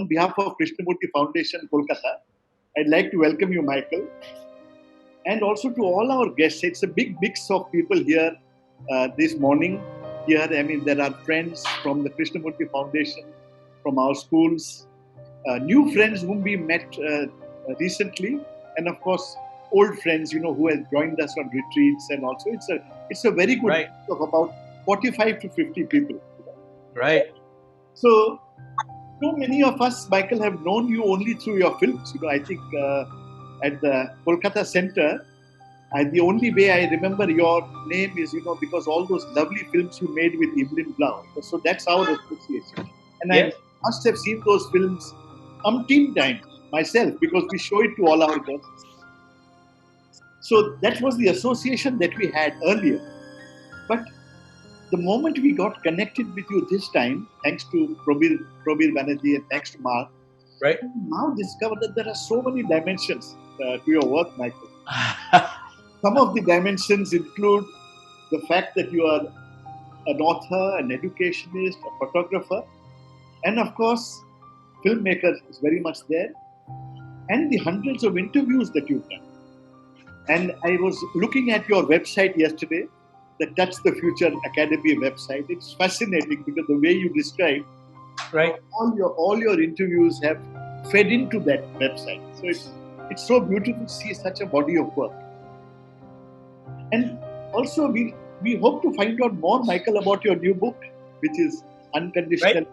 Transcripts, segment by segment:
On behalf of Krishnamurti Foundation Kolkata, I'd like to welcome you, Michael, and also to all our guests. It's a big mix of people here this morning. Here, I mean, there are friends from the Krishnamurti Foundation, from our schools, new friends whom we met recently, and of course, old friends, who have joined us on retreats, and also it's a very good right. group of about 45 to 50 people. Right. So many of us, Michael, have known you only through your films. I think at the Kolkata Center, the only way I remember your name is, because all those lovely films you made with Evelyn Blau. So that's our association. And Yes. I must have seen those films umpteen times myself, because we show it to all our guests. So that was the association that we had earlier. But the moment we got connected with you this time, thanks to Praveen Banerjee and thanks to Mark, right, we now discovered that there are so many dimensions to your work, Michael. Some of the dimensions include the fact that you are an author, an educationist, a photographer, and of course, filmmaker is very much there, and the hundreds of interviews that you've done. And I was looking at your website yesterday, the Touch the Future Academy website. It's fascinating because the way you describe, right, all your interviews have fed into that website. So it's so beautiful to see such a body of work. And also we hope to find out more, Michael, about your new book, which is Unconditionally. Right.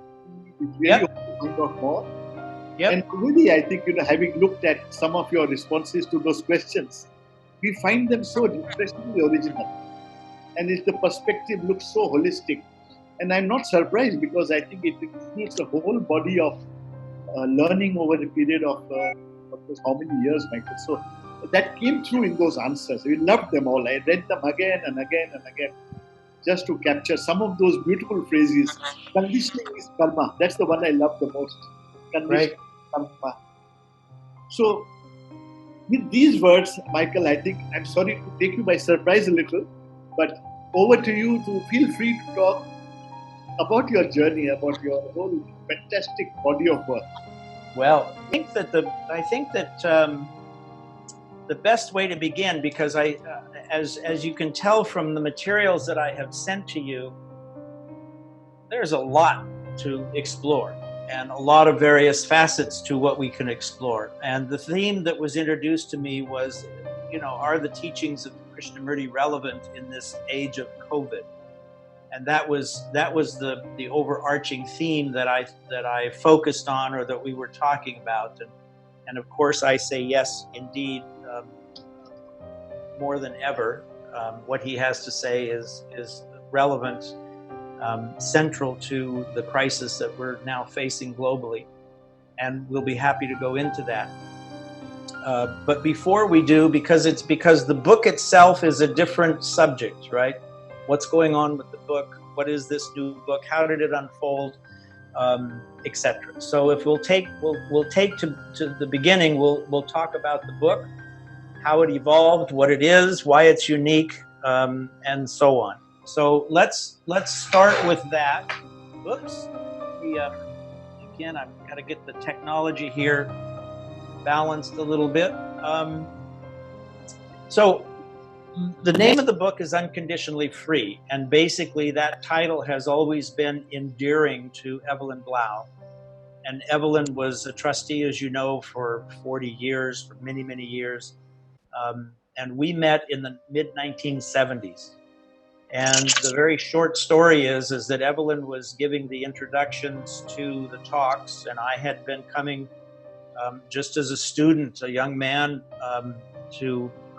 We really hope to find out more. Yep. And really, I think, having looked at some of your responses to those questions, we find them so refreshingly original. And the perspective looks so holistic. And I'm not surprised, because I think it includes a whole body of learning over a period of how many years, Michael. So that came through in those answers. We loved them all. I read them again and again and again, just to capture some of those beautiful phrases. Conditioning is karma. That's the one I love the most. Conditioning is karma. So with these words, Michael, I think I'm sorry to take you by surprise a little, but over to you to feel free to talk about your journey, about your whole fantastic body of work. Well, I think that the best way to begin, because as you can tell from the materials that I have sent to you, there's a lot to explore and a lot of various facets to what we can explore. And the theme that was introduced to me was, are the teachings of Krishnamurti relevant in this age of COVID? And that was the overarching theme that I focused on, or that we were talking about. And of course I say yes, indeed, more than ever, what he has to say is relevant, central to the crisis that we're now facing globally. And we'll be happy to go into that. But before we do, because the book itself is a different subject, right? What's going on with the book? What is this new book? How did it unfold? Etc. So if we'll take to the beginning, we'll talk about the book, how it evolved, what it is, why it's unique, and so on. So let's start with that. Oops. Again, I've got to get the technology here balanced a little bit. So the name of the book is Unconditionally Free, and basically that title has always been endearing to Evelyn Blau. And Evelyn was a trustee, as you know, for 40 years, for many, many years. And we met in the mid-1970s. And the very short story is that Evelyn was giving the introductions to the talks, and I had been coming just as a student, a young man,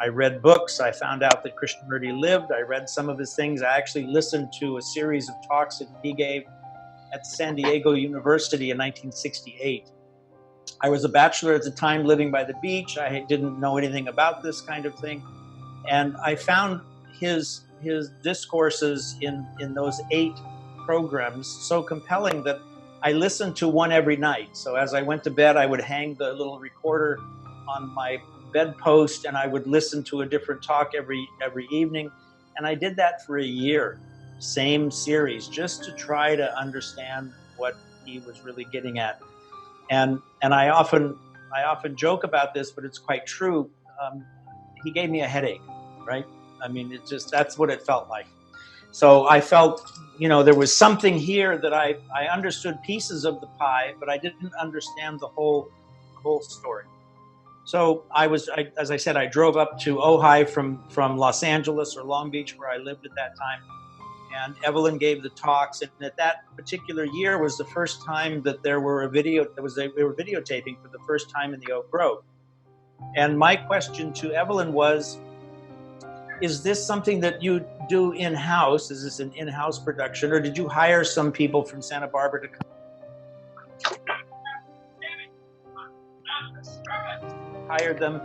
I read books. I found out that Krishnamurti lived. I read some of his things. I actually listened to a series of talks that he gave at San Diego University in 1968. I was a bachelor at the time, living by the beach. I didn't know anything about this kind of thing. And I found his discourses in those 8 programs so compelling that I listened to one every night. So as I went to bed, I would hang the little recorder on my bedpost, and I would listen to a different talk every evening. And I did that for a year, same series, just to try to understand what he was really getting at. And I often joke about this, but it's quite true. He gave me a headache, right? I mean, it just, that's what it felt like. So I felt, there was something here that I understood pieces of the pie, but I didn't understand the whole story. So as I said, I drove up to Ojai from Los Angeles or Long Beach, where I lived at that time. And Evelyn gave the talks, and at that particular year was the first time that they were videotaping for the first time in the Oak Grove. And my question to Evelyn was, is this something that you do in-house? Is this an in-house production, or did you hire some people from Santa Barbara to come? Hired them.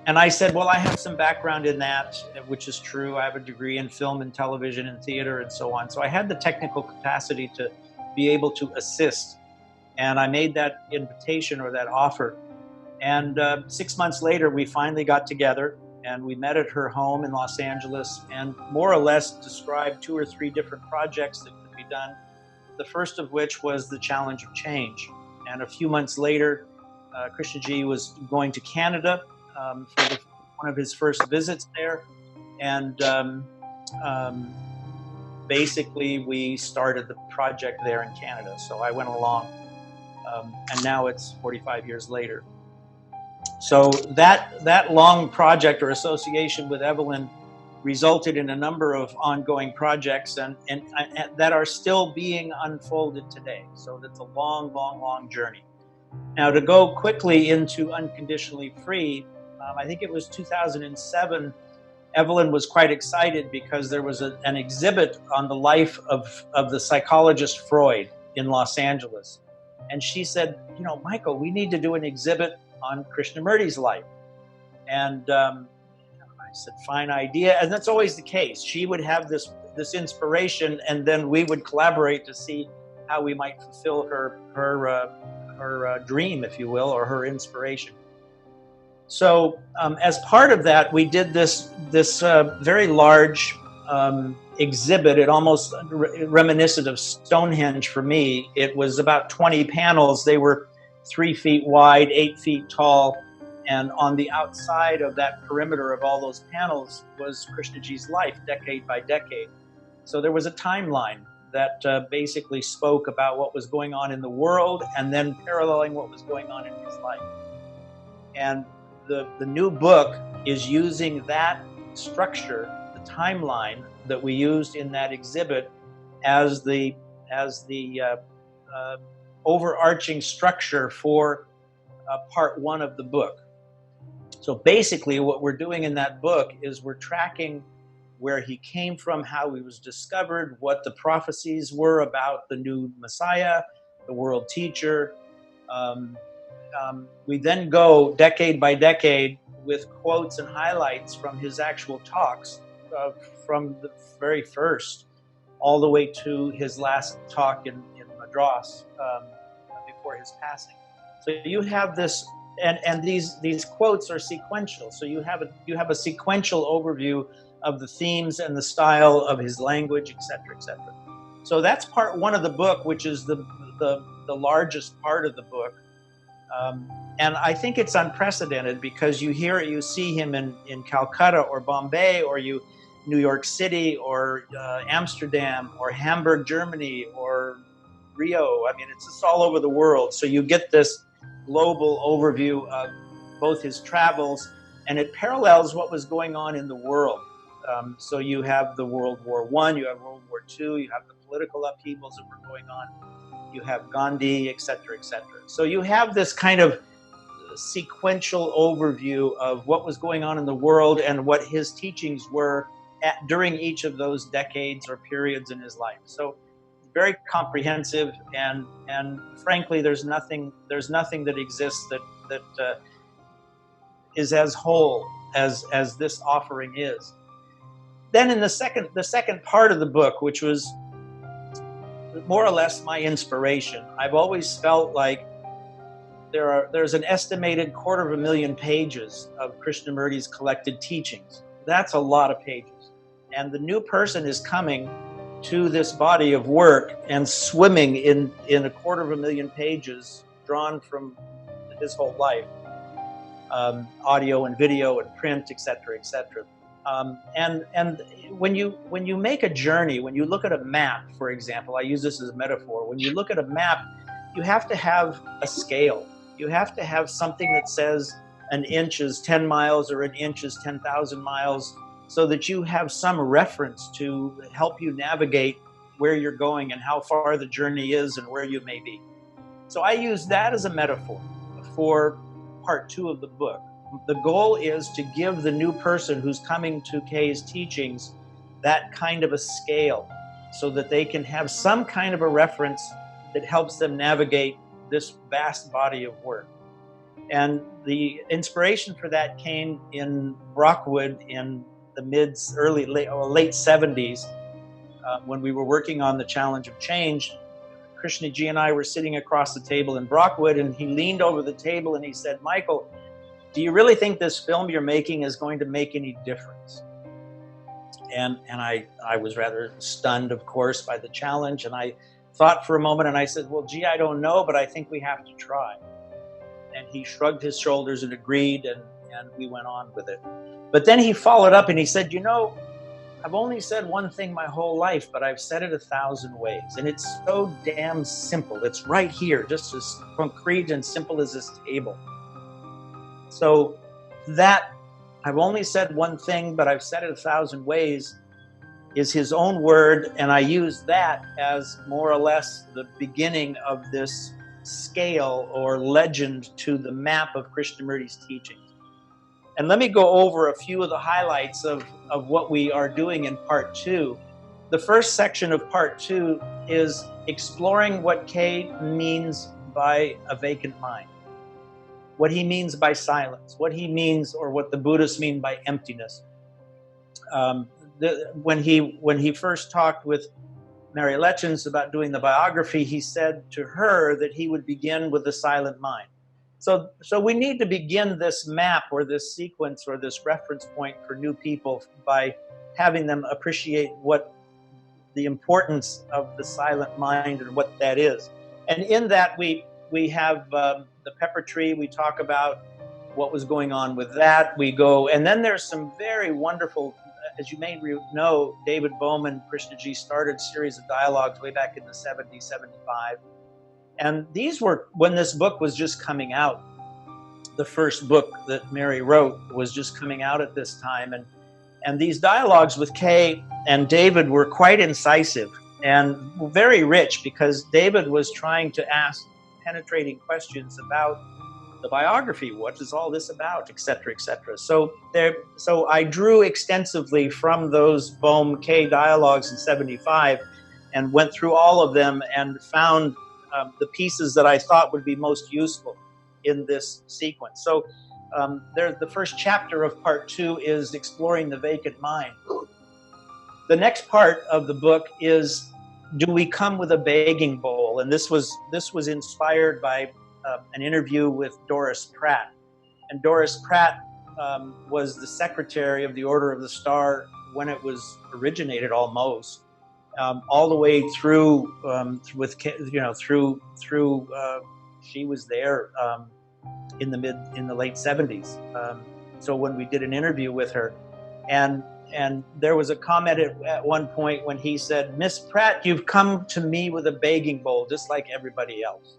And I said, well, I have some background in that, which is true. I have a degree in film and television and theater and so on. So I had the technical capacity to be able to assist. And I made that invitation or that offer. And 6 months later, we finally got together and we met at her home in Los Angeles and more or less described 2 or 3 different projects that could be done. The first of which was the challenge of change. And a few months later, Krishnaji was going to Canada for one of his first visits there. And basically we started the project there in Canada. So I went along and now it's 45 years later. So that long project or association with Evelyn resulted in a number of ongoing projects and that are still being unfolded today. So that's a long, long, long journey. Now, to go quickly into Unconditionally Free, I think it was 2007, Evelyn was quite excited because there was an exhibit on the life of the psychologist Freud in Los Angeles. And she said, Michael, we need to do an exhibit on Krishnamurti's life. And I said, fine idea. And that's always the case. She would have this inspiration, and then we would collaborate to see how we might fulfill her dream, if you will, or her inspiration. So as part of that, we did this very large exhibit. It almost reminiscent of Stonehenge for me. It was about 20 panels. They were 3 feet wide, 8 feet tall. And on the outside of that perimeter of all those panels was Krishnaji's life, decade by decade. So there was a timeline that basically spoke about what was going on in the world and then paralleling what was going on in his life. And the new book is using that structure, the timeline that we used in that exhibit, as the overarching structure for part 1 of the book. So basically what we're doing in that book is we're tracking where he came from, how he was discovered, what the prophecies were about the new Messiah, the world teacher. We then go decade by decade with quotes and highlights from his actual talks from the very first all the way to his last talk in Madras before his passing. So you have this, and these quotes are sequential. So you have a sequential overview of the themes and the style of his language, etc., etc. So that's part 1 of the book, which is the largest part of the book. And I think it's unprecedented because you see him in Calcutta or Bombay or New York City or Amsterdam or Hamburg, Germany or Rio. I mean, it's just all over the world. So you get this global overview of both his travels, and it parallels what was going on in the world. So you have the World War I, you have World War II, you have the political upheavals that were going on, you have Gandhi, etc., etc. So you have this kind of sequential overview of what was going on in the world and what his teachings were during each of those decades or periods in his life. So very comprehensive, and frankly, there's nothing that exists that is as whole as this offering is. Then in the second part of the book, which was more or less my inspiration, I've always felt like there's an estimated 250,000 pages of Krishnamurti's collected teachings. That's a lot of pages. And the new person is coming to this body of work and swimming in 250,000 pages drawn from his whole life, audio and video and print, etc., etc. And when you make a journey, when you look at a map, for example, I use this as a metaphor. When you look at a map, you have to have a scale. You have to have something that says an inch is 10 miles or an inch is 10,000 miles, so that you have some reference to help you navigate where you're going and how far the journey is and where you may be. So I use that as a metaphor for part 2 of the book. The goal is to give the new person who's coming to Kay's teachings that kind of a scale, so that they can have some kind of a reference that helps them navigate this vast body of work. And the inspiration for that came in Brockwood in the late 70s, when we were working on the Challenge of Change. Krishnaji and I were sitting across the table in Brockwood, and he leaned over the table and he said, "Michael, do you really think this film you're making is going to make any difference?" And I was rather stunned, of course, by the challenge. And I thought for a moment and I said, "Well, gee, I don't know, but I think we have to try." And he shrugged his shoulders and agreed, and we went on with it. But then he followed up and he said, "You know, I've only said one thing my whole life, but I've said it 1,000 ways. And it's so damn simple. It's right here, just as concrete and simple as this table." So that "I've only said one thing, but I've said it 1,000 ways" is his own word. And I use that as more or less the beginning of this scale or legend to the map of Krishnamurti's teachings. And let me go over a few of the highlights of what we are doing in part 2. The first section of part 2 is exploring what K means by a vacant mind, what he means by silence, what he means, or what the Buddhists mean by emptiness. When he first talked with Mary Letchins about doing the biography, he said to her that he would begin with the silent mind. So we need to begin this map or this sequence or this reference point for new people by having them appreciate what the importance of the silent mind and what that is. And in that we have the pepper tree. We talk about what was going on with that. We go, and then there's some very wonderful, as you may know, David Bowman, Krishnaji started a series of dialogues way back in the 70s, 75. And these were when this book was just coming out. The first book that Mary wrote was just coming out at this time. And these dialogues with Kay and David were quite incisive and very rich, because David was trying to ask penetrating questions about the biography. What is all this about, etc., etc. So I drew extensively from those Bohm-Kay dialogues in 75 and went through all of them and found the pieces that I thought would be most useful in this sequence. So the first chapter of part 2 is exploring the vacant mind. The next part of the book is, do we come with a begging bowl? And this was inspired by an interview with Doris Pratt. And Doris Pratt was the secretary of the Order of the Star when it was originated, almost. All the way through she was there in the late 70s. So when we did an interview with her, and there was a comment at one point when he said, "Miss Pratt, you've come to me with a begging bowl, just like everybody else."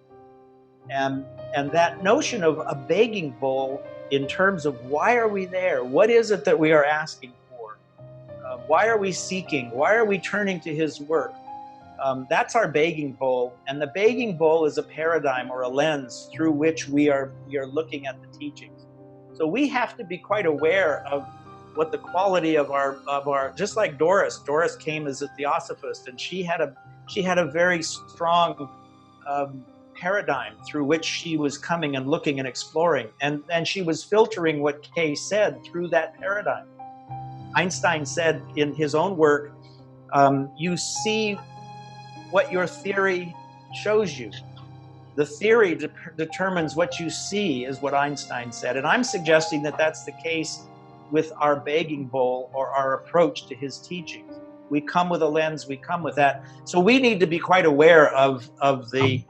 And that notion of a begging bowl in terms of why are we there? What is it that we are asking for? Why are we seeking? Why are we turning to his work? That's our begging bowl. And the begging bowl is a paradigm or a lens through which we are looking at the teachings. So we have to be quite aware of what the quality of our just like Doris came as a theosophist, and she had a very strong paradigm through which she was coming and looking and exploring, and she was filtering what Kay said through that paradigm. Einstein said in his own work, you see what your theory shows you. The theory determines what you see, is what Einstein said. And I'm suggesting that that's the case with our begging bowl or our approach to his teachings. We come with a lens, we come with that. So we need to be quite aware of the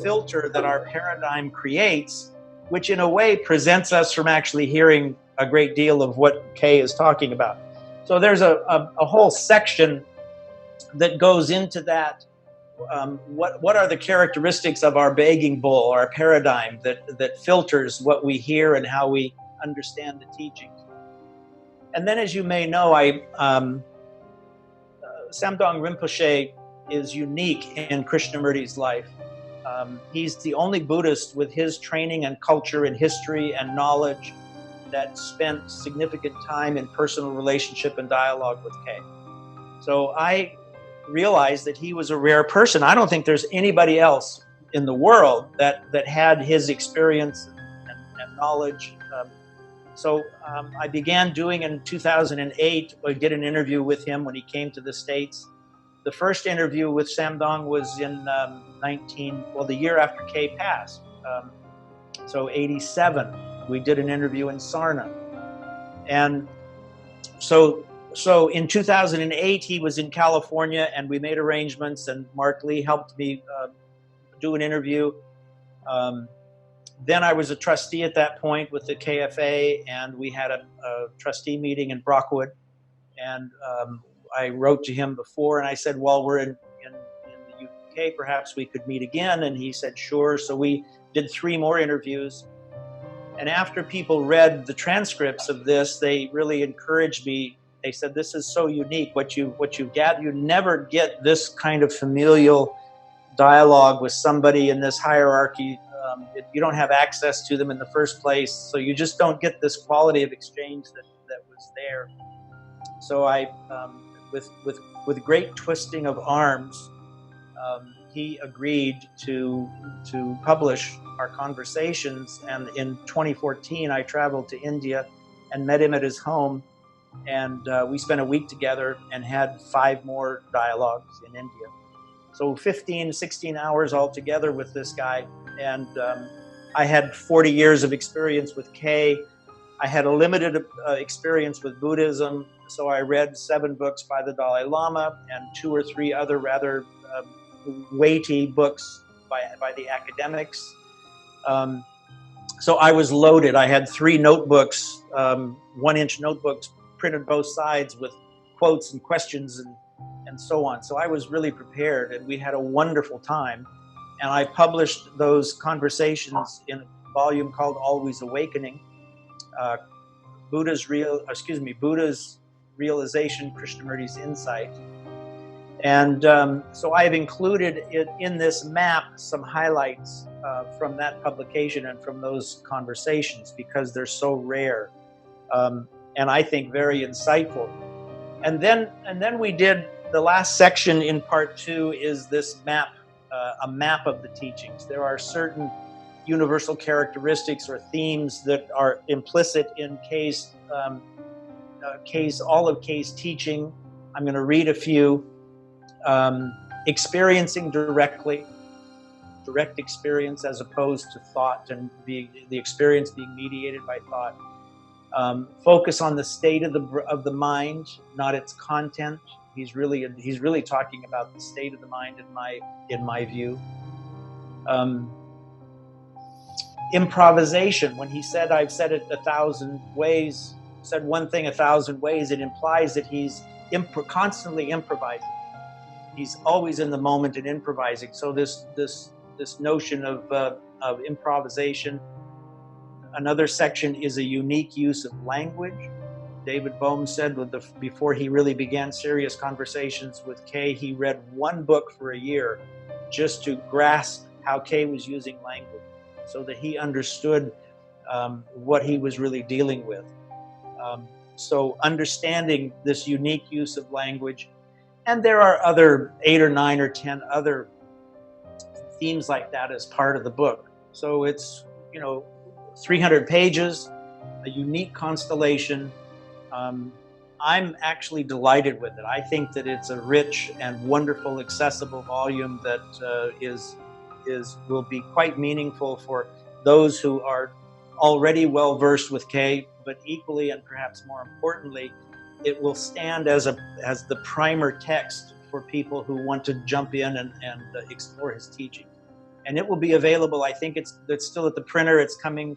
filter that our paradigm creates, which in a way presents us from actually hearing a great deal of what Kay is talking about. So there's a whole section that goes into that. What are the characteristics of our begging bowl, our paradigm that filters what we hear and how we understand the teachings. And then, as you may know, Samdong Rinpoche is unique in Krishnamurti's life. He's the only Buddhist with his training and culture and history and knowledge that spent significant time in personal relationship and dialogue with Kay. So I realized that he was a rare person. I don't think there's anybody else in the world that had his experience and knowledge. So I began doing in 2008, I did an interview with him when he came to the States. The first interview with Samdong was in the year after Kay passed. So 87, we did an interview in Sarna. And so in 2008, he was in California and we made arrangements and Mark Lee helped me do an interview. Then I was a trustee at that point with the KFA and we had a trustee meeting in Brockwood. And I wrote to him before and I said, well, we're in the UK, perhaps we could meet again. And he said, sure. So we did 3 more interviews. And after people read the transcripts of this, they really encouraged me. They said, this is so unique. What you get, you never get this kind of familial dialogue with somebody in this hierarchy. You don't have access to them in the first place. So you just don't get this quality of exchange that was there. So I, with great twisting of arms, he agreed to publish our conversations. And in 2014, I traveled to India and met him at his home. And we spent a week together and had 5 more dialogues in India. So 15, 16 hours altogether with this guy. And I had 40 years of experience with Kay. I had a limited experience with Buddhism. So I read 7 books by the Dalai Lama and 2 or 3 other rather weighty books by the academics. So I was loaded. I had 3 notebooks, 1-inch notebooks printed both sides with quotes and questions and so on. So I was really prepared and we had a wonderful time. And I published those conversations in a volume called Always Awakening, Buddha's Realization, Krishnamurti's Insight. And so I've included in this map some highlights from that publication and from those conversations because they're so rare and I think very insightful. And then we did the last section in part 2 is this map, a map of the teachings. There are certain universal characteristics or themes that are implicit in all of Kay's teaching. I'm going to read a few. Experiencing directly, direct experience as opposed to thought and the experience being mediated by thought. Focus on the state of the mind, not its content. He's really talking about the state of the mind in my view. Improvisation. When he said, "I've said it 1,000 ways," said one thing 1,000 ways, it implies that he's constantly improvising. He's always in the moment and improvising. So this notion of improvisation. Another section is a unique use of language. David Bohm said before he really began serious conversations with Kay, he read 1 book for a year just to grasp how Kay was using language so that he understood what he was really dealing with. So understanding this unique use of language. And there are other 8 or 9 or 10 other themes like that as part of the book. So it's, 300 pages, a unique constellation. I'm actually delighted with it. I think that it's a rich and wonderful, accessible volume that will be quite meaningful for those who are already well versed with Kay, but equally and perhaps more importantly, it will stand as the primer text for people who want to jump in and explore his teaching. And it will be available. I think it's still at the printer. It's coming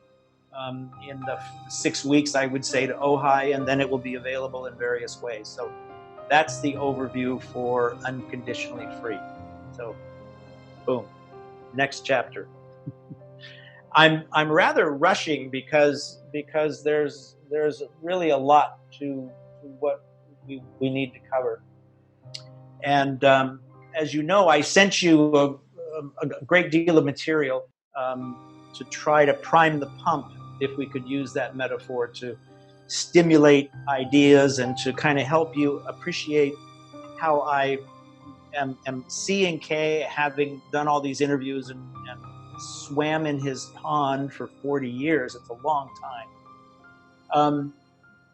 in the 6 weeks, I would say, to Ojai, and then it will be available in various ways. So that's the overview for Unconditionally Free. So, boom, next chapter. I'm rather rushing because there's really a lot to what we need to cover. And as you know, I sent you a great deal of material to try to prime the pump, if we could use that metaphor, to stimulate ideas and to kind of help you appreciate how I am seeing Kay, having done all these interviews and swam in his pond for 40 years. It's a long time.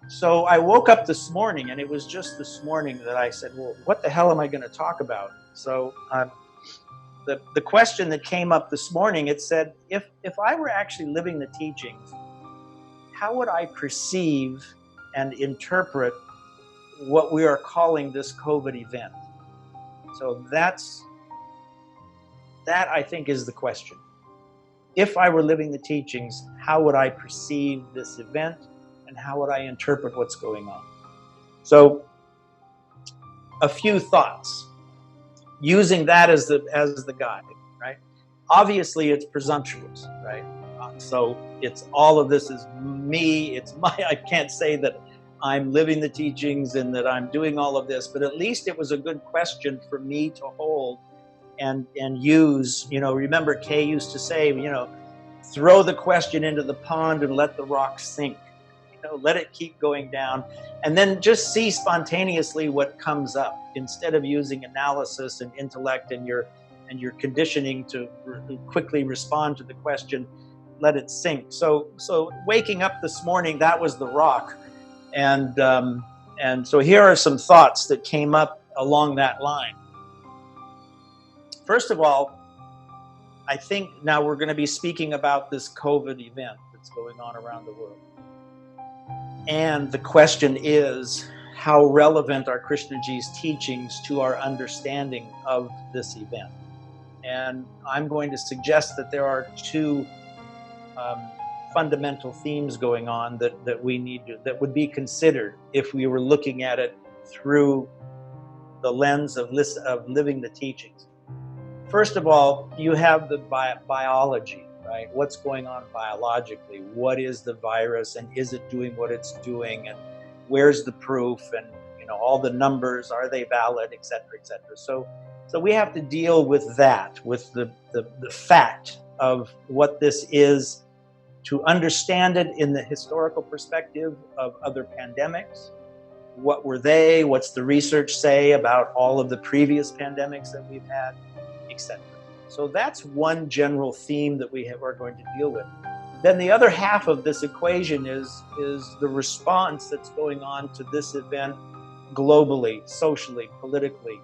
So I woke up this morning, and it was just this morning that I said, well, what the hell am I going to talk about? So the question that came up this morning, it said, if I were actually living the teachings, how would I perceive and interpret what we are calling this COVID event? So that I think is the question. If I were living the teachings, how would I perceive this event, and how would I interpret what's going on? So a few thoughts, using that as the guide, right? Obviously, it's presumptuous, right? So it's all of this is me. It's I can't say that I'm living the teachings and that I'm doing all of this, but at least it was a good question for me to hold and use. Remember Kay used to say, throw the question into the pond and let the rock sink. Let it keep going down, and then just see spontaneously what comes up, instead of using analysis and intellect and your conditioning to quickly respond to the question. Let it sink. So waking up this morning, that was the rock, and so here are some thoughts that came up along that line. First of all, I think now we're going to be speaking about this COVID event that's going on around the world. And the question is, how relevant are Krishnaji's teachings to our understanding of this event? And I'm going to suggest that there are two fundamental themes going on that would be considered if we were looking at it through the lens of living the teachings. First of all, you have the biology, right? What's going on biologically? What is the virus, and is it doing what it's doing? And where's the proof? And all the numbers, are they valid, et cetera, et cetera. So we have to deal with that, with the fact of what this is, to understand it in the historical perspective of other pandemics. What were they? What's the research say about all of the previous pandemics that we've had, etc. So that's one general theme that are going to deal with. Then the other half of this equation is the response that's going on to this event globally, socially, politically,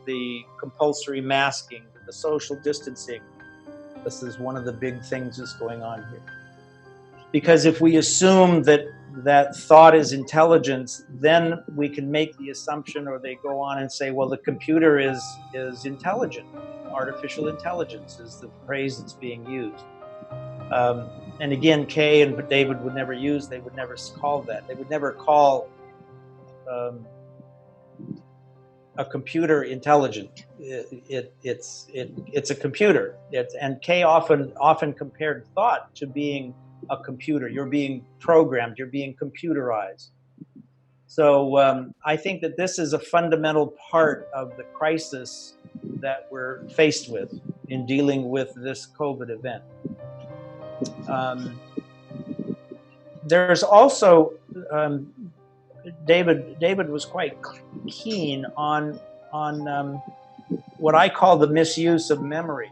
the compulsory masking, the social distancing. This is one of the big things that's going on here. Because if we assume that thought is intelligence, then we can make the assumption, or they go on and say, well, the computer is intelligent. Artificial intelligence is the phrase that's being used. And again, Kay and David would never use, they would never call that. They would never call a computer intelligent. It's a computer. And Kay often compared thought to being a computer. You're being programmed, you're being computerized. So I think that this is a fundamental part of the crisis that we're faced with in dealing with this COVID event. There's also, David was quite keen on what I call the misuse of memory,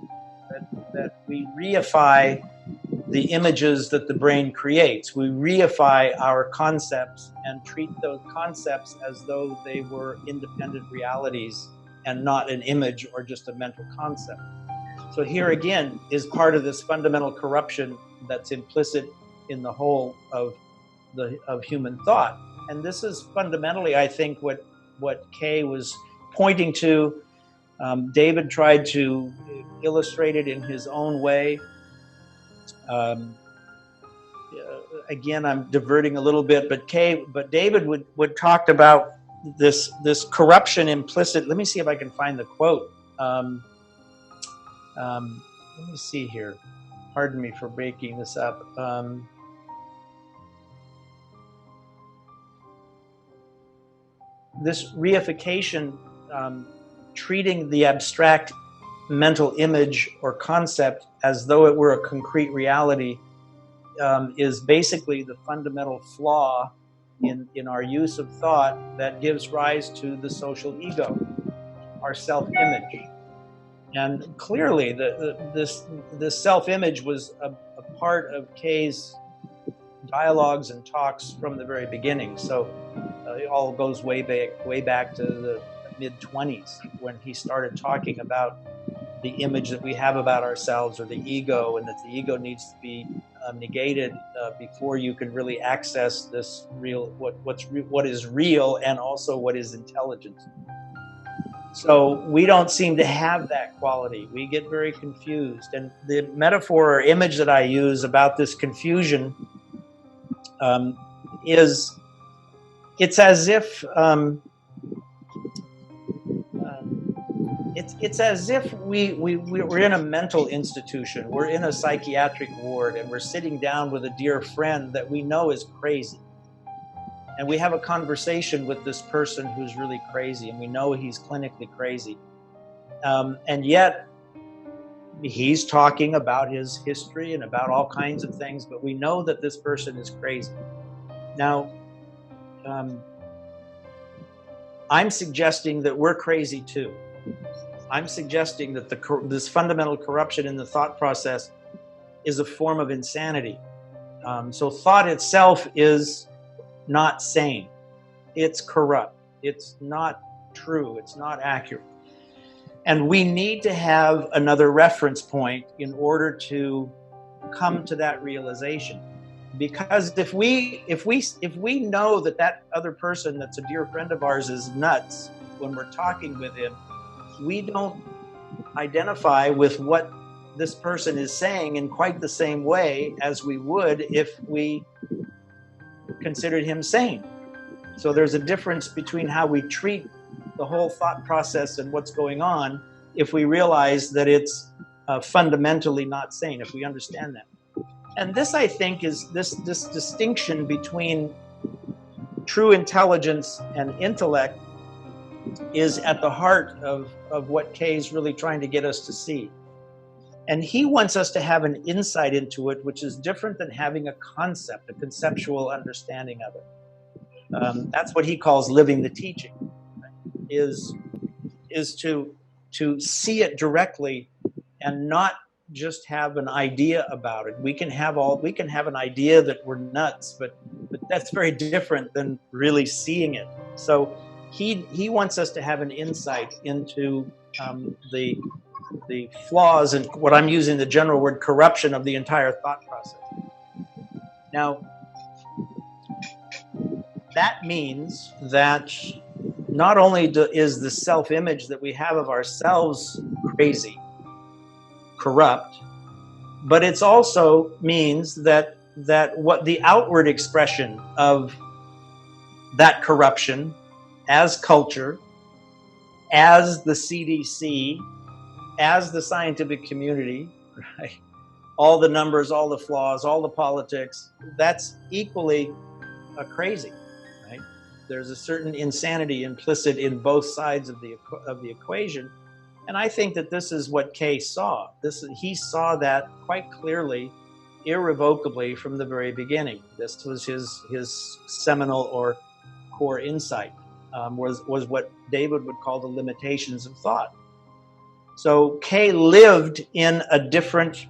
that we reify the images that the brain creates. We reify our concepts and treat those concepts as though they were independent realities and not an image or just a mental concept. So here again is part of this fundamental corruption that's implicit in the whole of human thought. And this is fundamentally, I think, what Kay was pointing to David tried to illustrate it in his own way. Again, I'm diverting a little bit, but David would talk about this corruption implicit. Let me see if I can find the quote. Let me see here. Pardon me for breaking this up. This reification, treating the abstract mental image or concept as though it were a concrete reality, is basically the fundamental flaw in our use of thought that gives rise to the social ego, our self-image. And clearly, this self-image was a part of Kay's dialogues and talks from the very beginning. So it all goes way back to the mid-20s when he started talking about the image that we have about ourselves, or the ego, and that the ego needs to be negated before you can really access this real, what is real, and also what is intelligence. So we don't seem to have that quality. We get very confused. And the metaphor or image that I use about this confusion is, it's as if it's as if we're in a mental institution, we're in a psychiatric ward, and we're sitting down with a dear friend that we know is crazy. And we have a conversation with this person who's really crazy, and we know he's clinically crazy. And yet, he's talking about his history and about all kinds of things, but we know that this person is crazy. Now, I'm suggesting that we're crazy too. I'm suggesting that this fundamental corruption in the thought process is a form of insanity. So thought itself is not sane. It's corrupt. It's not true. It's not accurate. And we need to have another reference point in order to come to that realization. Because if we know that other person that's a dear friend of ours is nuts when we're talking with him, we don't identify with what this person is saying in quite the same way as we would if we considered him sane. So there's a difference between how we treat the whole thought process and what's going on if we realize that it's fundamentally not sane, if we understand that. And this, I think, is this distinction between true intelligence and intellect is at the heart of what Kay's really trying to get us to see. And he wants us to have an insight into it, which is different than having a concept, a conceptual understanding of it. That's what he calls living the teaching, right? is to see it directly and not just have an idea about it. We can have an idea that we're nuts, but that's very different than really seeing it. So he wants us to have an insight into the flaws and what I'm using the general word corruption of the entire thought process. Now, that means that not only is the self-image that we have of ourselves crazy, corrupt, but it also means that what the outward expression of that corruption as culture, as the CDC, as the scientific community, right? All the numbers, all the flaws, all the politics, that's equally crazy, right? There's a certain insanity implicit in both sides of the equation. And I think that this is what Kay saw. He saw that quite clearly, irrevocably from the very beginning. This was his seminal or core insight, was what David would call the limitations of thought. So Kay lived in a different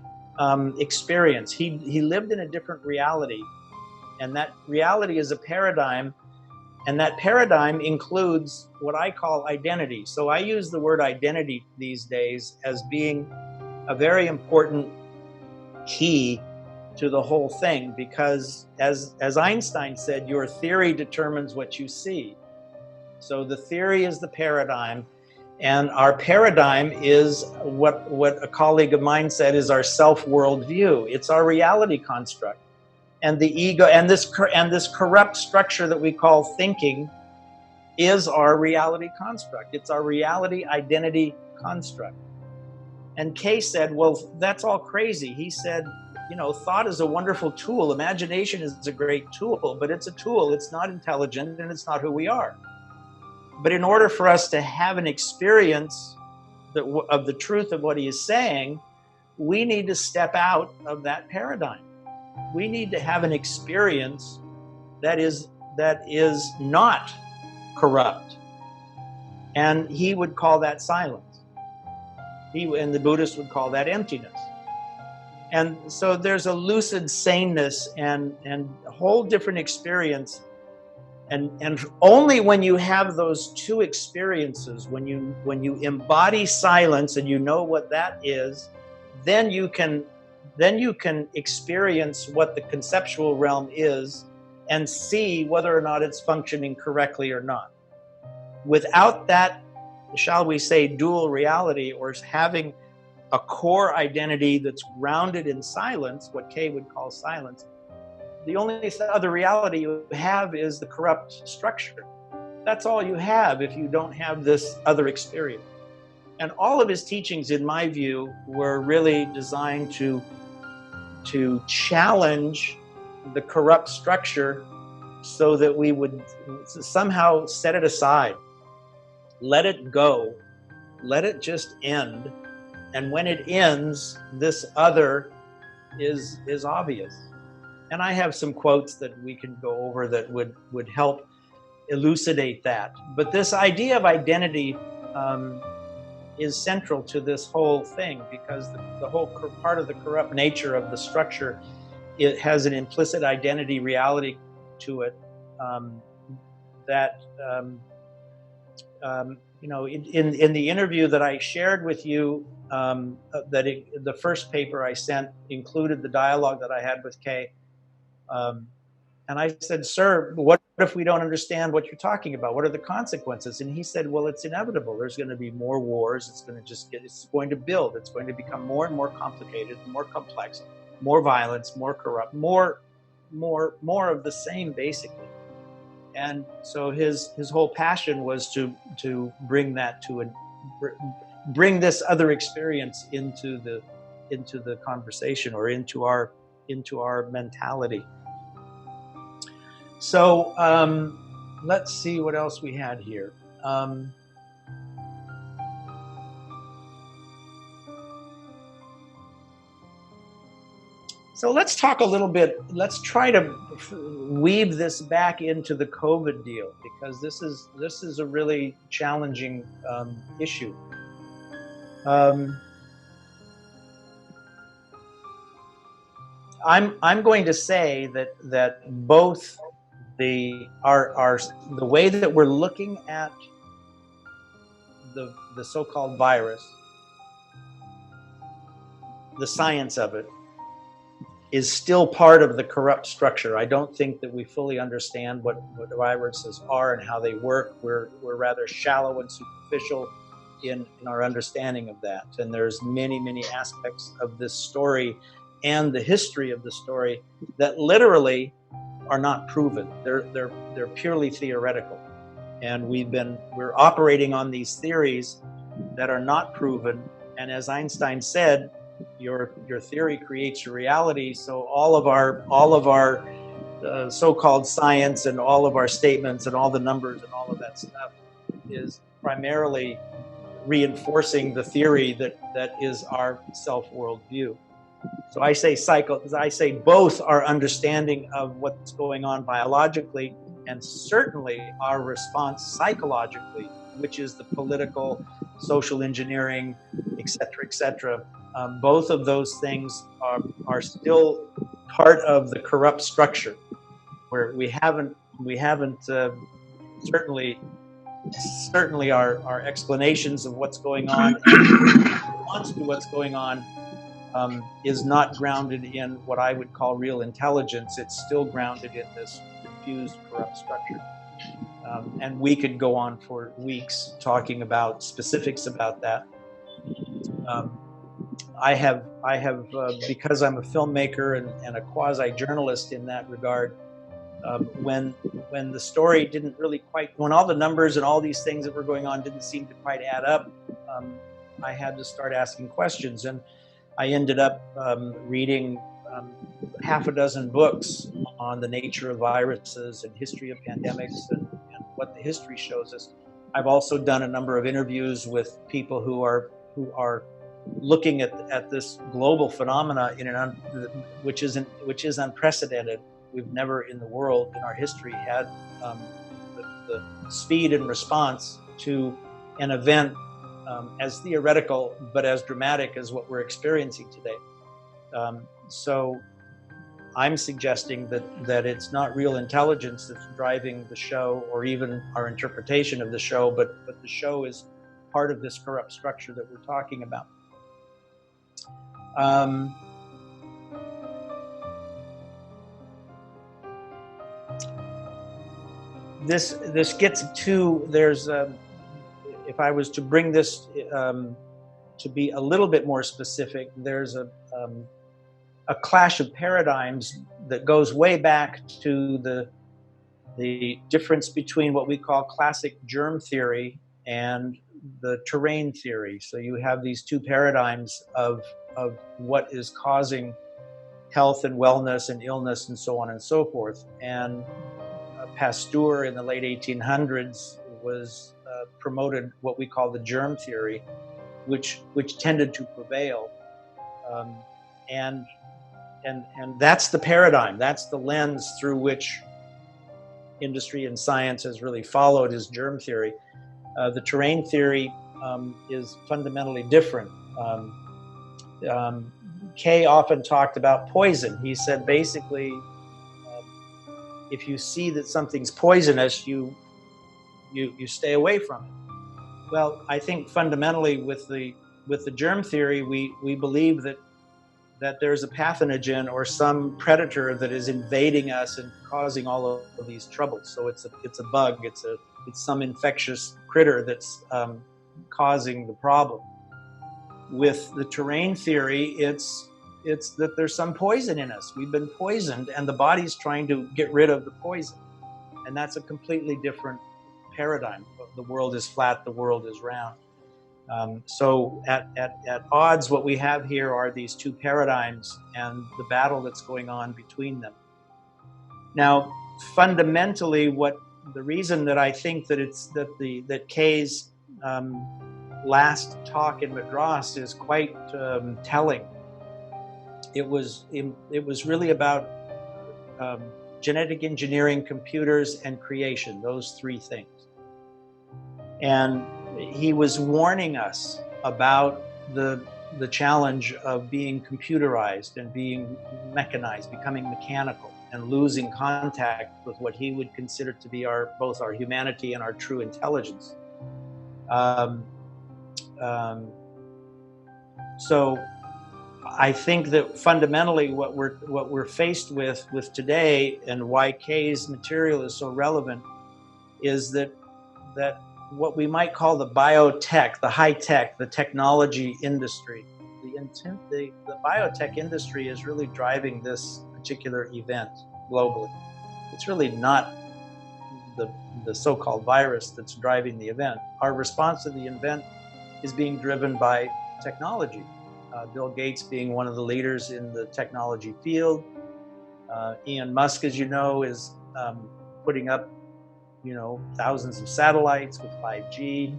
experience. He lived in a different reality. And that reality is a paradigm. And that paradigm includes what I call identity. So I use the word identity these days as being a very important key to the whole thing, because as Einstein said, your theory determines what you see. So the theory is the paradigm, And our paradigm is what a colleague of mine said is our self-world view. It's our reality construct. And the ego and this corrupt structure that we call thinking is our reality construct. It's our reality identity construct. And Kay said, well, that's all crazy. He said, you know, thought is a wonderful tool. Imagination is a great tool, but it's a tool. It's not intelligent, and it's not who we are. But in order for us to have an experience of the truth of what he is saying, we need to step out of that paradigm. We need to have an experience that is not corrupt. And he would call that silence. And the Buddhists would call that emptiness. And so there's a lucid saneness and a whole different experience. And only when you have those two experiences, when you embody silence and you know what that is, then you can experience what the conceptual realm is and see whether or not it's functioning correctly or not. Without that, shall we say, dual reality, or having a core identity that's grounded in silence, what Kay would call silence, the only other reality you have is the corrupt structure. That's all you have if you don't have this other experience. And all of his teachings, in my view, were really designed to challenge the corrupt structure so that we would somehow set it aside, let it go, let it just end. And when it ends, this other is obvious. And I have some quotes that we can go over that would help elucidate that. But this idea of identity is central to this whole thing, because the whole part of the corrupt nature of the structure, it has an implicit identity reality to it you know, in the interview that I shared with you, the first paper I sent included the dialogue that I had with Kay. And I said, sir, what if we don't understand what you're talking about? What are the consequences? And he said, well, it's inevitable. There's going to be more wars. It's going to build. It's going to become more and more complicated, more complex, more violence, more corrupt, more of the same, basically. And so his whole passion was to bring that bring this other experience into the conversation, or into our mentality. So let's see what else we had here. So let's talk a little bit, let's try to weave this back into the COVID deal, because this is a really challenging issue. I'm going to say that both the way that we're looking at the so-called virus, the science of it, is still part of the corrupt structure. I don't think that we fully understand what viruses are and how they work. We're rather shallow and superficial in our understanding of that. And there's many aspects of this story and the history of the story that literally are not proven. They're purely theoretical. And we're operating on these theories that are not proven. And as Einstein said, your theory creates your reality. So all of our so-called science and all of our statements and all the numbers and all of that stuff is primarily reinforcing the theory that is our self-world view. So I say both our understanding of what's going on biologically and certainly our response psychologically, which is the political, social engineering, etc. Both of those things are still part of the corrupt structure, where we haven't certainly our explanations of what's going on and response to what's going on is not grounded in what I would call real intelligence. It's still grounded in this confused, corrupt structure. And we could go on for weeks talking about specifics about that. I have because I'm a filmmaker and a quasi-journalist in that regard, when the story didn't really quite, when all the numbers and all these things that were going on didn't seem to quite add up, I had to start asking questions. And I ended up reading half a dozen books on the nature of viruses and history of pandemics and what the history shows us. I've also done a number of interviews with people who are looking at this global phenomena which is unprecedented. We've never in the world in our history had the speed and response to an event as theoretical but as dramatic as what we're experiencing today. So I'm suggesting that it's not real intelligence that's driving the show or even our interpretation of the show, but the show is part of this corrupt structure that we're talking about. This gets to, there's if I was to bring this to be a little bit more specific, there's a clash of paradigms that goes way back to the difference between what we call classic germ theory and the terrain theory. So you have these two paradigms of what is causing health and wellness and illness and so on and so forth. And Pasteur in the late 1800s was promoted what we call the germ theory, which tended to prevail. And that's the paradigm, that's the lens through which industry and science has really followed, is germ theory. The terrain theory is fundamentally different. Kay often talked about poison. He said basically, if you see that something's poisonous, you stay away from it. Well, I think fundamentally with the germ theory, we believe that there's a pathogen or some predator that is invading us and causing all of these troubles. So it's a bug, it's some infectious critter that's causing the problem. With the terrain theory, it's that there's some poison in us. We've been poisoned and the body's trying to get rid of the poison. And that's a completely different paradigm. The world is flat, the world is round. So at odds, what we have here are these two paradigms and the battle that's going on between them. Now, fundamentally, the reason that I think that Kay's last talk in Madras is quite telling. It was really about genetic engineering, computers, and creation, those three things. And he was warning us about the challenge of being computerized and being mechanized, becoming mechanical, and losing contact with what he would consider to be both our humanity and our true intelligence. So I think that fundamentally what we're faced with today, and why Kay's material is so relevant, is that what we might call the biotech, the high tech, the technology industry, the biotech industry is really driving this particular event globally. It's really not the so-called virus that's driving the event. Our response to the event is being driven by technology. Bill Gates being one of the leaders in the technology field. Elon Musk, as you know, is putting up thousands of satellites with 5G.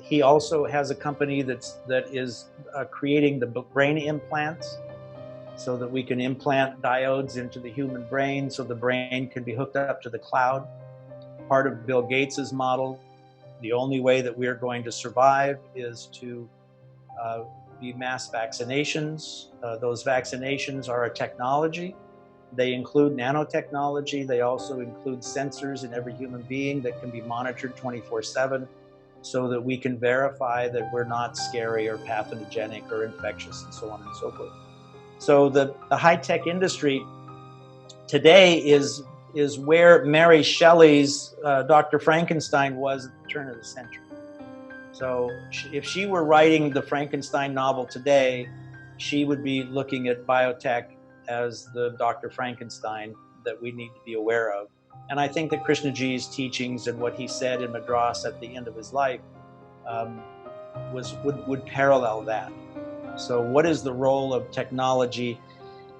He also has a company that is creating the brain implants so that we can implant diodes into the human brain so the brain can be hooked up to the cloud. Part of Bill Gates's model, the only way that we are going to survive is to be mass vaccinations. Those vaccinations are a technology. They include nanotechnology. They also include sensors in every human being that can be monitored 24/7 so that we can verify that we're not scary or pathogenic or infectious and so on and so forth. So the high-tech industry today is is where Mary Shelley's Dr. Frankenstein was at the turn of the century. So if she were writing the Frankenstein novel today, she would be looking at biotech as the Dr. Frankenstein that we need to be aware of. And I think that Krishnaji's teachings and what he said in Madras at the end of his life would parallel that. So what is the role of technology?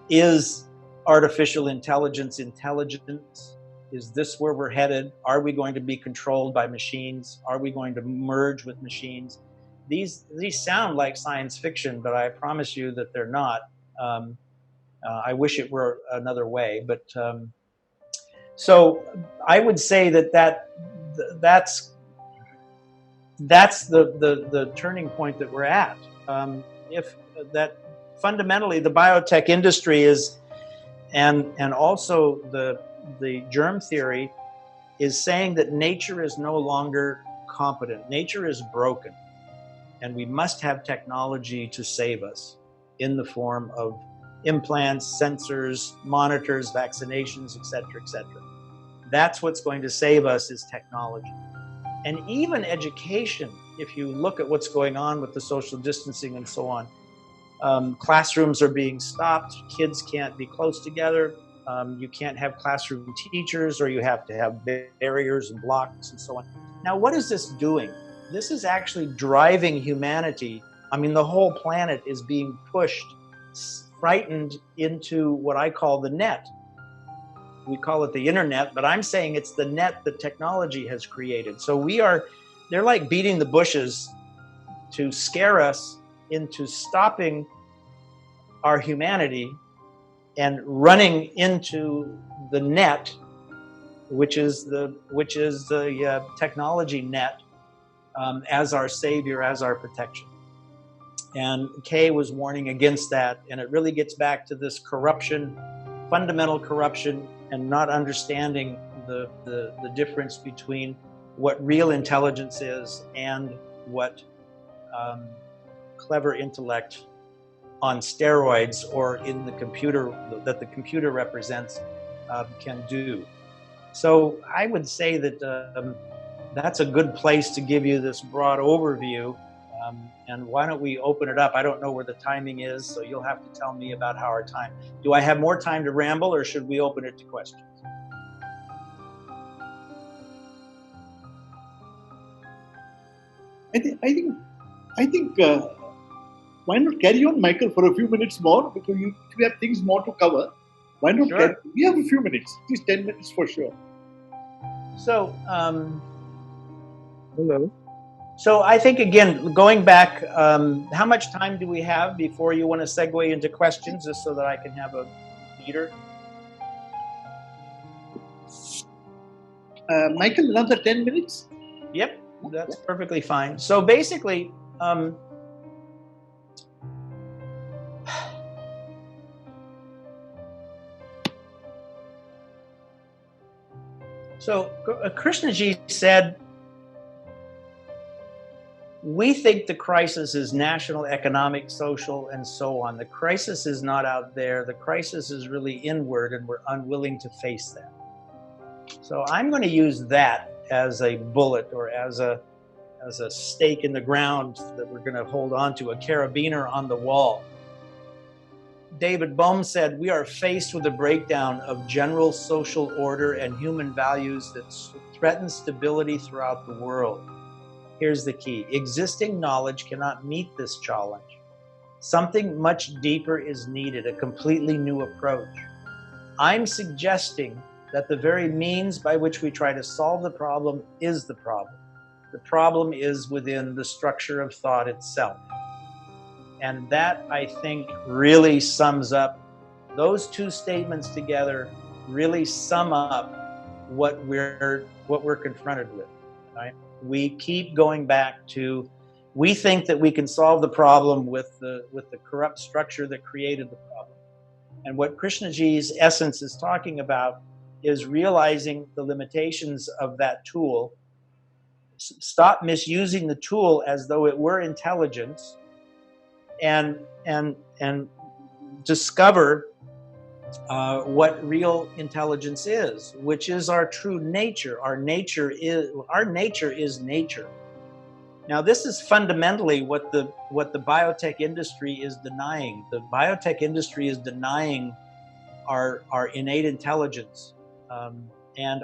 Is artificial intelligence intelligence? Is this where we're headed? Are we going to be controlled by machines? Are we going to merge with machines? These sound like science fiction, but I promise you that they're not. I wish it were another way, but so I would say that's the turning point that we're at. If that fundamentally the biotech industry is, and also the germ theory is saying that nature is no longer competent. Nature is broken, and we must have technology to save us in the form of implants, sensors, monitors, vaccinations, etc., etc. That's what's going to save us is technology. And even education, if you look at what's going on with the social distancing and so on, classrooms are being stopped, kids can't be close together, you can't have classroom teachers, or you have to have barriers and blocks and so on. Now, what is this doing? This is actually driving humanity. I mean, the whole planet is being pushed, frightened into what I call the net. We call it the internet, but I'm saying it's the net that technology has created. So they're like beating the bushes to scare us into stopping our humanity and running into the net, which is the technology net, as our savior, as our protection. And Kay was warning against that, and it really gets back to this corruption, fundamental corruption, and not understanding the difference between what real intelligence is and what clever intellect on steroids or in the computer that the computer represents can do. So I would say that that's a good place to give you this broad overview. And why don't we open it up? I don't know where the timing is, so you'll have to tell me about how our time. Do I have more time to ramble, or should we open it to questions? I think why not carry on, Michael, for a few minutes more, because we have things more to cover. Why not? Sure. We have a few minutes, at least 10 minutes for sure. So, Hello. So I think, again, going back, how much time do we have before you want to segue into questions, just so that I can have a meter? Michael, another 10 minutes? Yep, that's perfectly fine. So basically, so Krishnaji said, we think the crisis is national, economic, social, and so on. The crisis is not out there. The crisis is really inward, and we're unwilling to face that. So I'm going to use that as a bullet, or as a stake in the ground that we're going to hold on to, a carabiner on the wall. David Bohm said, we are faced with a breakdown of general social order and human values that threaten stability throughout the world. Here's the key. Existing knowledge cannot meet this challenge. Something much deeper is needed, a completely new approach. I'm suggesting that the very means by which we try to solve the problem is the problem. The problem is within the structure of thought itself. And that, I think, really sums up, those two statements together really sum up what we're confronted with, right? We keep going back to, we think that we can solve the problem with the corrupt structure that created the problem. And what Krishnaji's essence is talking about is realizing the limitations of that tool. Stop misusing the tool as though it were intelligence, and discover what real intelligence is, which is our true nature. Our nature is nature. Now, this is fundamentally what the biotech industry is denying. The biotech industry is denying our innate intelligence, and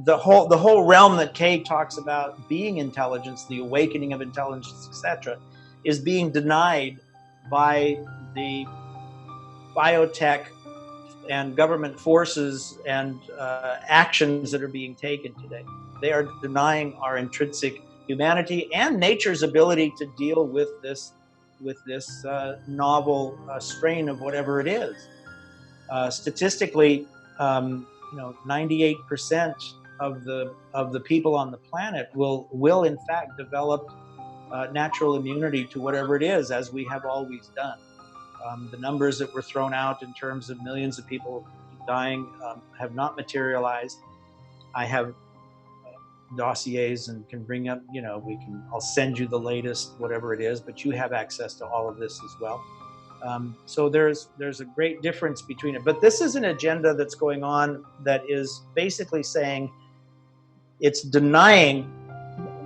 the whole realm that Kay talks about being intelligence, the awakening of intelligence, etc., is being denied by the biotech and government forces and actions that are being taken today. They are denying our intrinsic humanity and nature's ability to deal with this novel strain of whatever it is. Statistically, 98% of the people on the planet will in fact develop natural immunity to whatever it is, as we have always done. The numbers that were thrown out in terms of millions of people dying have not materialized. I have dossiers and can bring up, I'll send you the latest, whatever it is, but you have access to all of this as well. So there's a great difference between it. But this is an agenda that's going on that is basically saying it's denying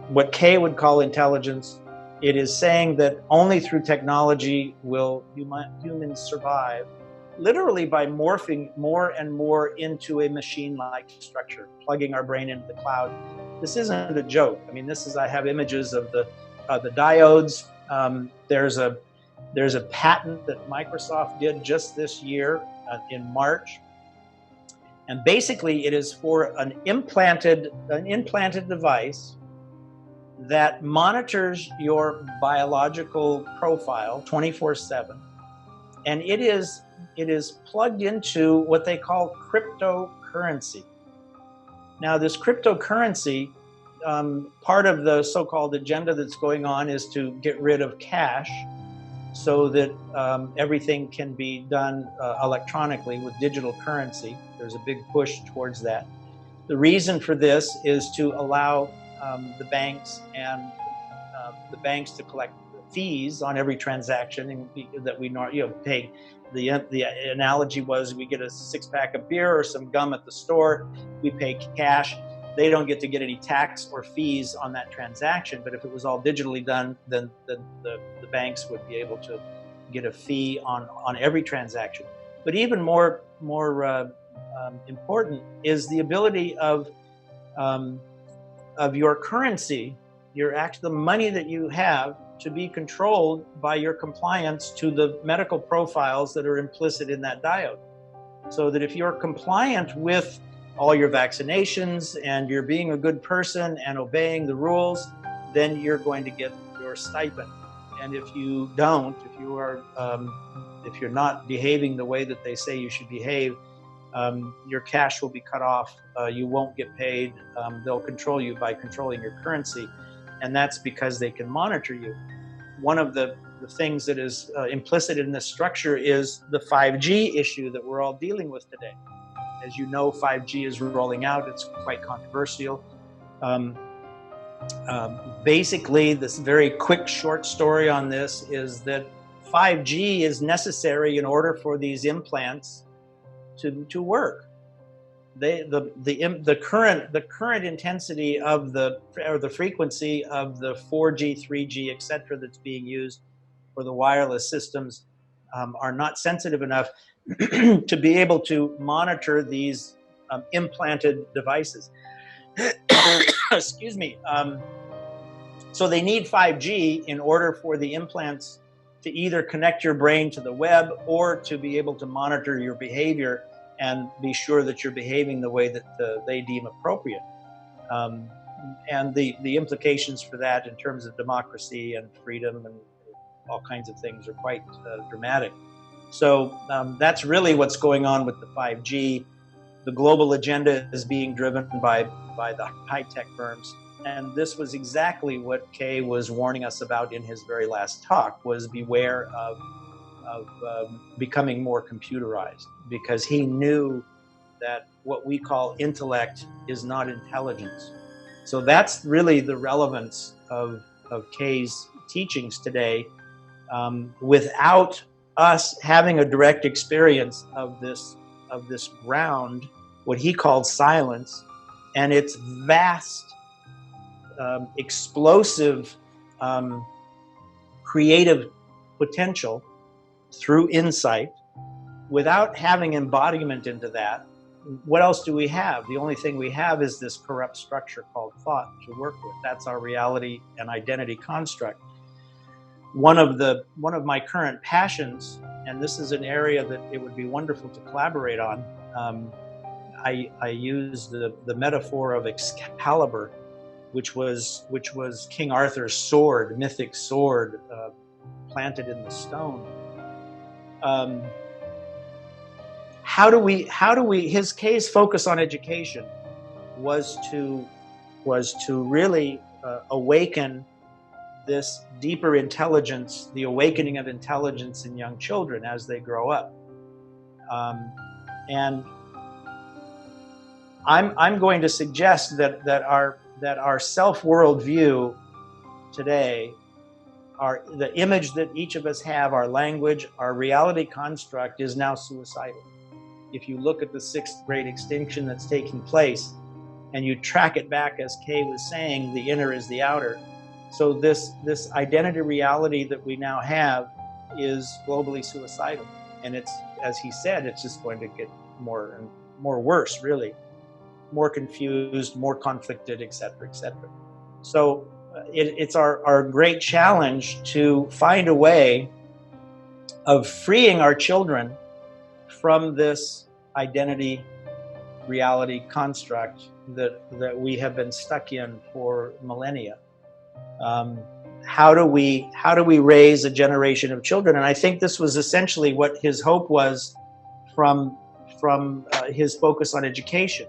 what Kay would call intelligence. It is saying that only through technology will humans survive, literally by morphing more and more into a machine-like structure, plugging our brain into the cloud. This isn't a joke. I mean, I have images of the diodes. There's a patent that Microsoft did just this year in March. And basically it is for an implanted device that monitors your biological profile 24/7. And it is plugged into what they call cryptocurrency. Now, this cryptocurrency, part of the so-called agenda that's going on is to get rid of cash so that everything can be done electronically with digital currency. There's a big push towards that. The reason for this is to allow the banks to collect fees on every transaction, and that we pay. The analogy was we get a 6-pack of beer or some gum at the store, we pay cash. They don't get to get any tax or fees on that transaction. But if it was all digitally done, then the banks would be able to get a fee on every transaction. But even more important is the ability of your currency, the money that you have, to be controlled by your compliance to the medical profiles that are implicit in that diode. So that if you're compliant with all your vaccinations and you're being a good person and obeying the rules, then you're going to get your stipend. And if you don't, if you're not behaving the way that they say you should behave, your cash will be cut off. You won't get paid. They'll control you by controlling your currency. And that's because they can monitor you. One of the things that is implicit in this structure is the 5G issue that we're all dealing with today. As you know, 5G is rolling out. It's quite controversial. Basically, this very quick short story on this is that 5G is necessary in order for these implants to work. The current intensity of the frequency of the 4G, 3G, etc. that's being used for the wireless systems are not sensitive enough to be able to monitor these implanted devices. Excuse me. So they need 5G in order for the implants to either connect your brain to the web or to be able to monitor your behavior and be sure that you're behaving the way that they deem appropriate. And the implications for that in terms of democracy and freedom and all kinds of things are quite dramatic. So that's really what's going on with the 5G. The global agenda is being driven by the high-tech firms. And this was exactly what Kay was warning us about in his very last talk, was beware of becoming more computerized, because he knew that what we call intellect is not intelligence. So that's really the relevance of Kay's teachings today, without us having a direct experience of this of this ground, what he called silence, and its vast, explosive, creative potential through insight, without having embodiment into that. What else do we have? The only thing we have is this corrupt structure called thought to work with. That's our reality and identity construct. One of my current passions, and this is an area that it would be wonderful to collaborate on. I use the metaphor of Excalibur, which was King Arthur's sword, mythic sword, planted in the stone. How do we? His case focus on education was to really awaken this deeper intelligence, the awakening of intelligence in young children as they grow up. And I'm going to suggest that our self-world view today, the image that each of us have, our language, our reality construct is now suicidal. If you look at the 6th great extinction that's taking place and you track it back, as Kay was saying, the inner is the outer. So this identity reality that we now have is globally suicidal. And it's, as he said, it's just going to get more and more worse, really. More confused, more conflicted, et cetera, et cetera. So it's our great challenge to find a way of freeing our children from this identity reality construct that we have been stuck in for millennia. How do we raise a generation of children? And I think this was essentially what his hope was from his focus on education,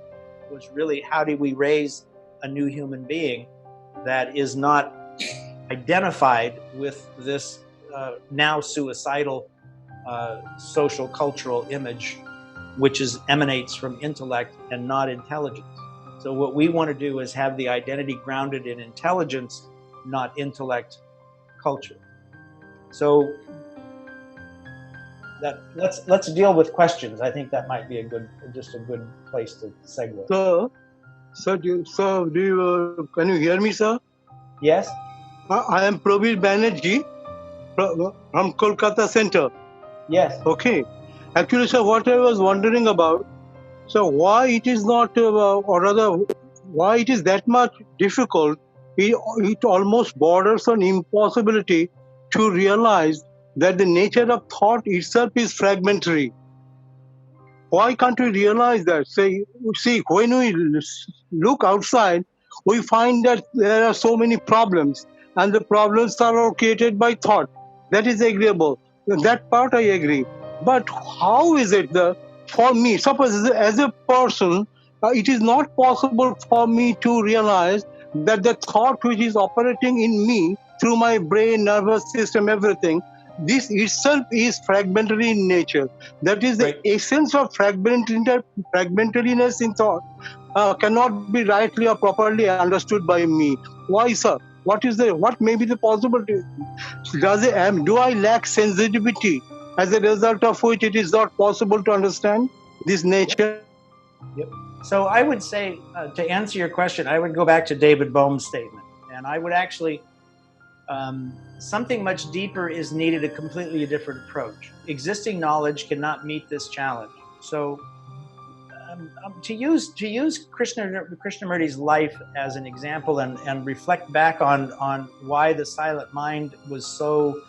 was really how do we raise a new human being that is not identified with this now suicidal social cultural image, which emanates from intellect and not intelligence. So what we want to do is have the identity grounded in intelligence, not intellect, culture. So let's deal with questions. I think that might be a good place to segue. Can you hear me, sir? Yes. I am Praveen Banerjee from Kolkata Center. Yes. Okay. Actually, sir, what I was wondering about, so why it is not, or rather, why it is that much difficult, it almost borders on impossibility to realize that the nature of thought itself is fragmentary. Why can't we realize that? See, when we look outside, we find that there are so many problems, and the problems are all created by thought. That is agreeable. That part I agree. But how is it for me, suppose as a person, it is not possible for me to realize that the thought which is operating in me through my brain, nervous system, everything, this itself is fragmentary in nature. That is the essence of fragmentariness in thought, cannot be rightly or properly understood by me. Why, sir? What may be the possibility? Do I lack sensitivity, as a result of which it is not possible to understand this nature? Yep. So I would say, to answer your question, I would go back to David Bohm's statement, and I would actually, something much deeper is needed, a completely different approach. Existing knowledge cannot meet this challenge. So to use Krishnamurti's life as an example and reflect back on why the silent mind was so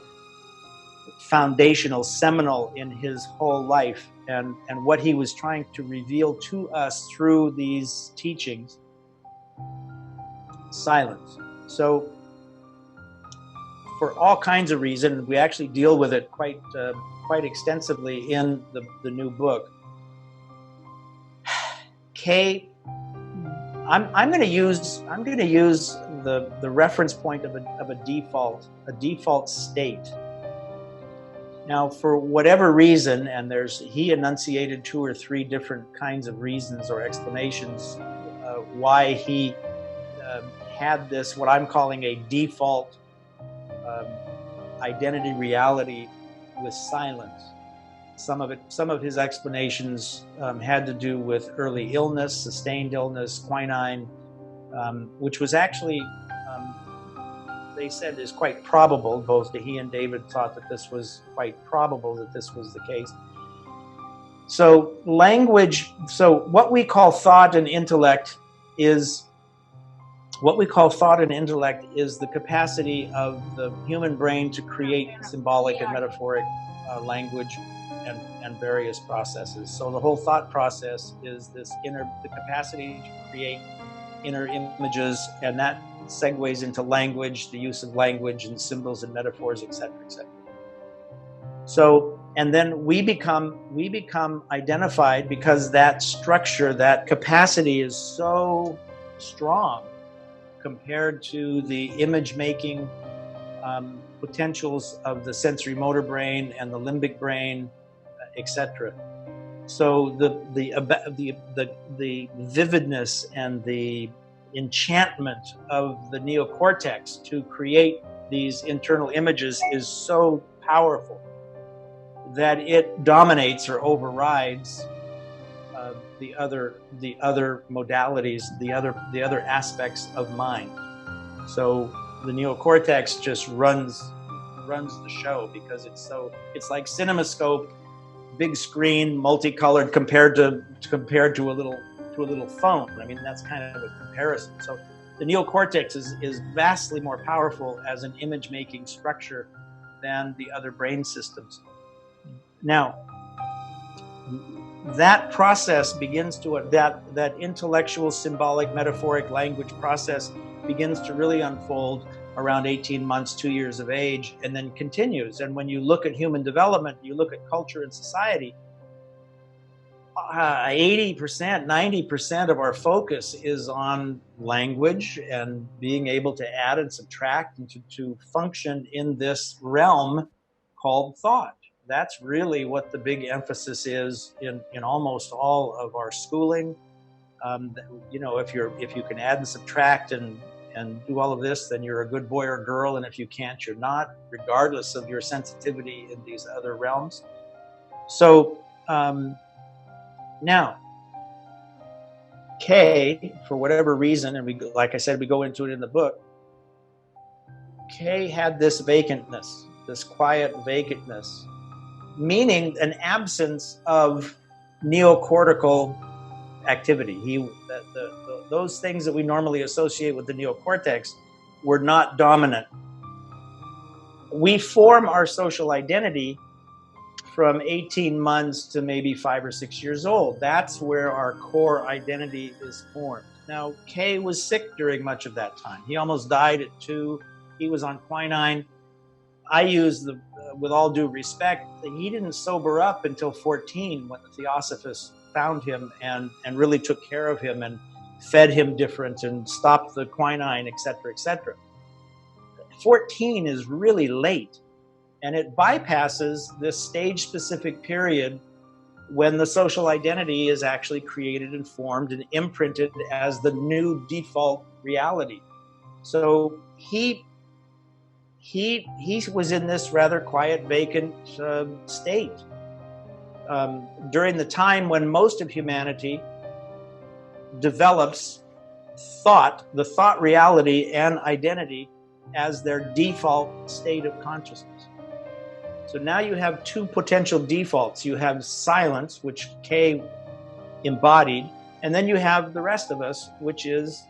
foundational, seminal in his whole life, and what he was trying to reveal to us through these teachings. Silence. So for all kinds of reasons, we actually deal with it quite extensively in the new book. Kay, I'm going to use the reference point of a default state. Now, for whatever reason, and he enunciated 2 or 3 different kinds of reasons or explanations why he had this, what I'm calling a default identity reality with silence. Some of his explanations had to do with early illness, sustained illness, quinine, which was actually, they said, is quite probable. Both he and David thought that this was quite probable that this was the case. So language, so what we call thought and intellect is the capacity of the human brain to create symbolic and metaphoric language and various processes. So the whole thought process is the capacity to create inner images, and that segues into language, the use of language and symbols and metaphors, etc., etc. So, and then we become identified because that structure, that capacity is so strong compared to the image-making potentials of the sensory motor brain and the limbic brain, etc. So the vividness and the enchantment of the neocortex to create these internal images is so powerful that it dominates or overrides the other modalities, the other aspects of mind. So the neocortex just runs the show because it's like CinemaScope, big screen, multicolored compared to a little phone. I mean, that's kind of a comparison. So the neocortex is vastly more powerful as an image-making structure than the other brain systems. Now, that process begins to, that intellectual, symbolic, metaphoric language process begins to really unfold around 18 months, 2 years of age, and then continues. And when you look at human development, you look at culture and society, 80%, 90% of our focus is on language and being able to add and subtract and to function in this realm called thought. That's really what the big emphasis is in almost all of our schooling. You know, if you can add and subtract and do all of this, then you're a good boy or girl, and if you can't, you're not, regardless of your sensitivity in these other realms. So now, Kay, for whatever reason, and like I said, we go into it in the book, Kay had this vacantness, this quiet vacantness, meaning an absence of neocortical activity. Those things that we normally associate with the neocortex were not dominant. We form our social identity from 18 months to maybe 5 or 6 years old. That's where our core identity is formed. Now, Kay was sick during much of that time. He almost died at 2. He was on quinine. I use with all due respect, he didn't sober up until 14 when the Theosophists found him and really took care of him and fed him different and stopped the quinine, etc., etc. 14 is really late, and it bypasses this stage-specific period when the social identity is actually created and formed and imprinted as the new default reality. So he was in this rather quiet, vacant state during the time when most of humanity develops the thought reality and identity as their default state of consciousness. So now you have two potential defaults. You have silence, which Kay embodied, and then you have the rest of us, which is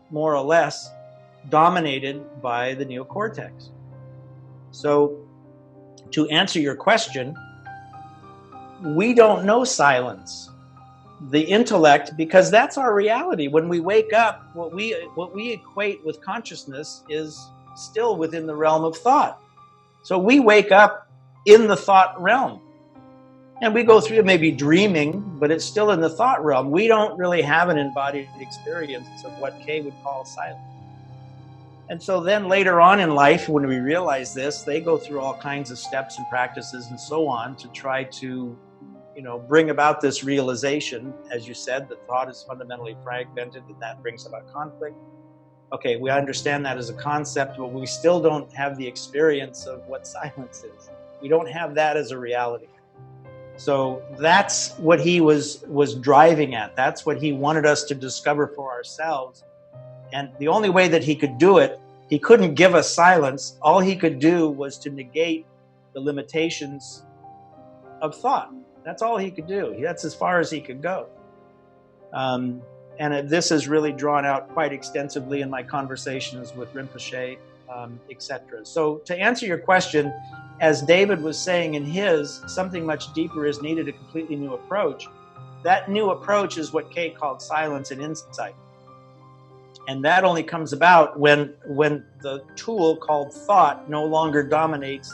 more or less dominated by the neocortex. So to answer your question, we don't know silence, the intellect, because that's our reality. When we wake up, what we equate with consciousness is still within the realm of thought. So we wake up in the thought realm, and we go through maybe dreaming, but it's still in the thought realm. We don't really have an embodied experience of what Kay would call silence. And so then later on in life, when we realize this, they go through all kinds of steps and practices and so on to try to, bring about this realization. As you said, the thought is fundamentally fragmented, and that brings about conflict. Okay, we understand that as a concept, but we still don't have the experience of what silence is. We don't have that as a reality. So that's what he was driving at. That's what he wanted us to discover for ourselves. And the only way that he could do it, he couldn't give us silence. All he could do was to negate the limitations of thought. That's all he could do. That's as far as he could go. And this is really drawn out quite extensively in my conversations with Rinpoche, etc. So to answer your question, as David was saying in his, something much deeper is needed, a completely new approach. That new approach is what Kay called silence and insight. And that only comes about when the tool called thought no longer dominates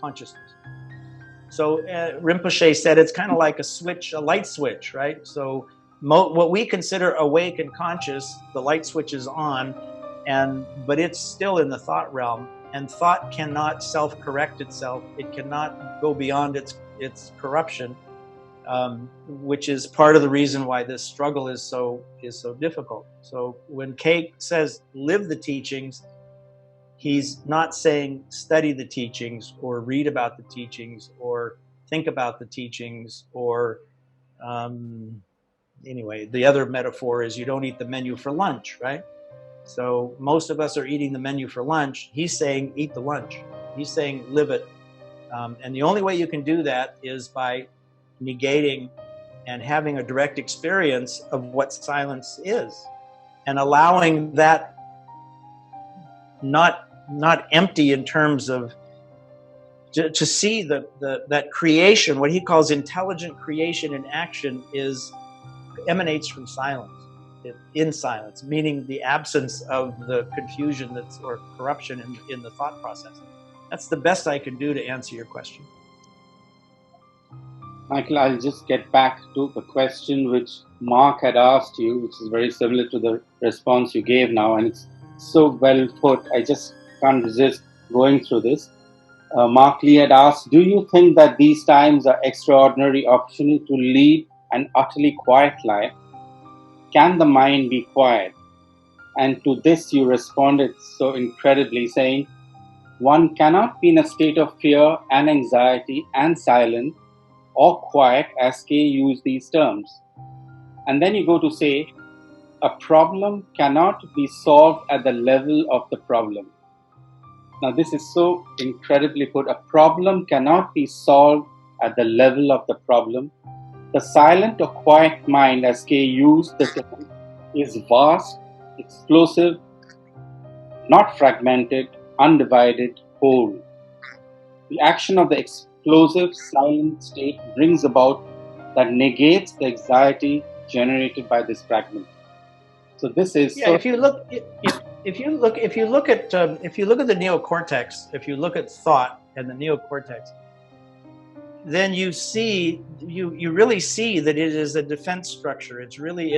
consciousness. So Rinpoche said it's kind of like a switch, a light switch, right? So what we consider awake and conscious, the light switch is on, but it's still in the thought realm. And thought cannot self-correct itself. It cannot go beyond its corruption, which is part of the reason why this struggle is so difficult. So when Kay says live the teachings, he's not saying study the teachings or read about the teachings or think about the teachings or anyway, the other metaphor is you don't eat the menu for lunch, right? So most of us are eating the menu for lunch. He's saying eat the lunch. He's saying live it. And the only way you can do that is by negating and having a direct experience of what silence is and allowing that not empty in terms of to see that creation, what he calls intelligent creation in action, emanates from silence, in silence, meaning the absence of the confusion or corruption in the thought process. That's the best I can do to answer your question. Michael, I'll just get back to the question which Mark had asked you, which is very similar to the response you gave now, and it's so well put. I just can't resist going through this. Mark Lee had asked, do you think that these times are extraordinary opportunity to lead an utterly quiet life? Can the mind be quiet? And to this you responded so incredibly, saying, one cannot be in a state of fear and anxiety and silent or quiet, as Kay used these terms. And then you go to say, a problem cannot be solved at the level of the problem. Now this is so incredibly put. A problem cannot be solved at the level of the problem. The silent or quiet mind, as Kay used the term, is vast, explosive, not fragmented, undivided, whole. The action of the explosive, silent state brings about that negates the anxiety generated by this fragment. So this is if you look at the neocortex, if you look at thought and the neocortex, then you really see that it is a defense structure. It really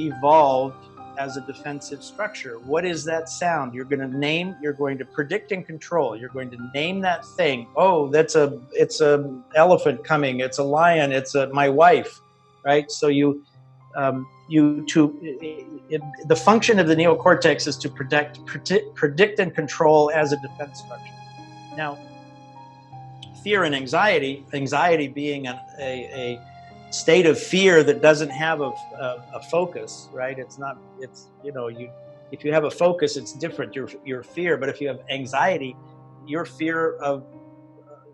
evolved as a defensive structure. What is that sound? You're going to predict and control. You're going to name that thing. Oh, it's a elephant coming. It's a lion. It's my wife, right? So the function of the neocortex is to predict and control as a defense structure. Now, fear and anxiety being a state of fear that doesn't have a focus, right? If you have a focus, it's different, your fear. But if you have anxiety, your fear of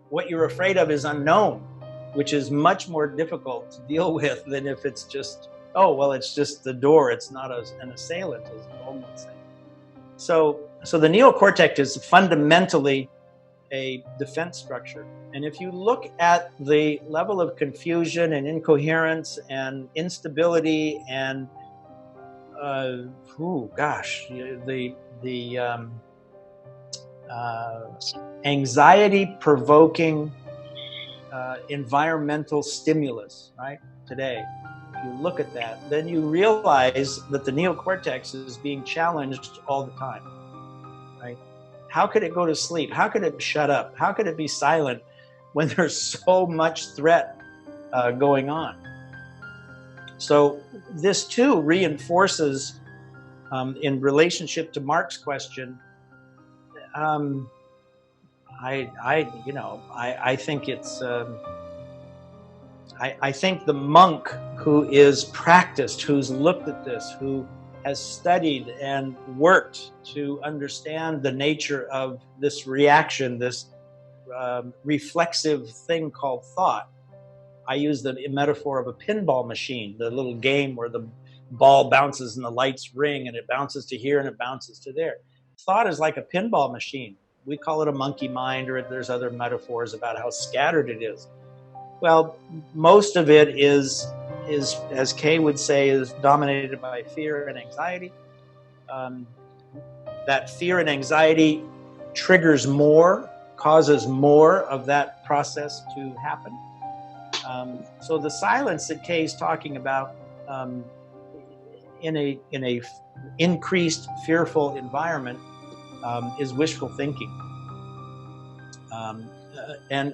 what you're afraid of is unknown, which is much more difficult to deal with than if it's just, it's just the door, it's not an assailant, as Goldman said. So the neocortex is fundamentally a defense structure. And if you look at the level of confusion and incoherence and instability and anxiety-provoking environmental stimulus, right, today, if you look at that, then you realize that the neocortex is being challenged all the time, right? How could it go to sleep? How could it shut up? How could it be silent when there's so much threat going on? So this too reinforces, in relationship to Mark's question, I think it's I think the monk who is practiced, who's looked at this, who has studied and worked to understand the nature of this reaction, this reflexive thing called thought. I use the metaphor of a pinball machine, the little game where the ball bounces and the lights ring and it bounces to here and it bounces to there. Thought is like a pinball machine. We call it a monkey mind, or there's other metaphors about how scattered it is. Well, most of it is as Kay would say, is dominated by fear and anxiety. That fear and anxiety triggers more, causes more of that process to happen. So the silence that Kay is talking about in a increased fearful environment is wishful thinking. And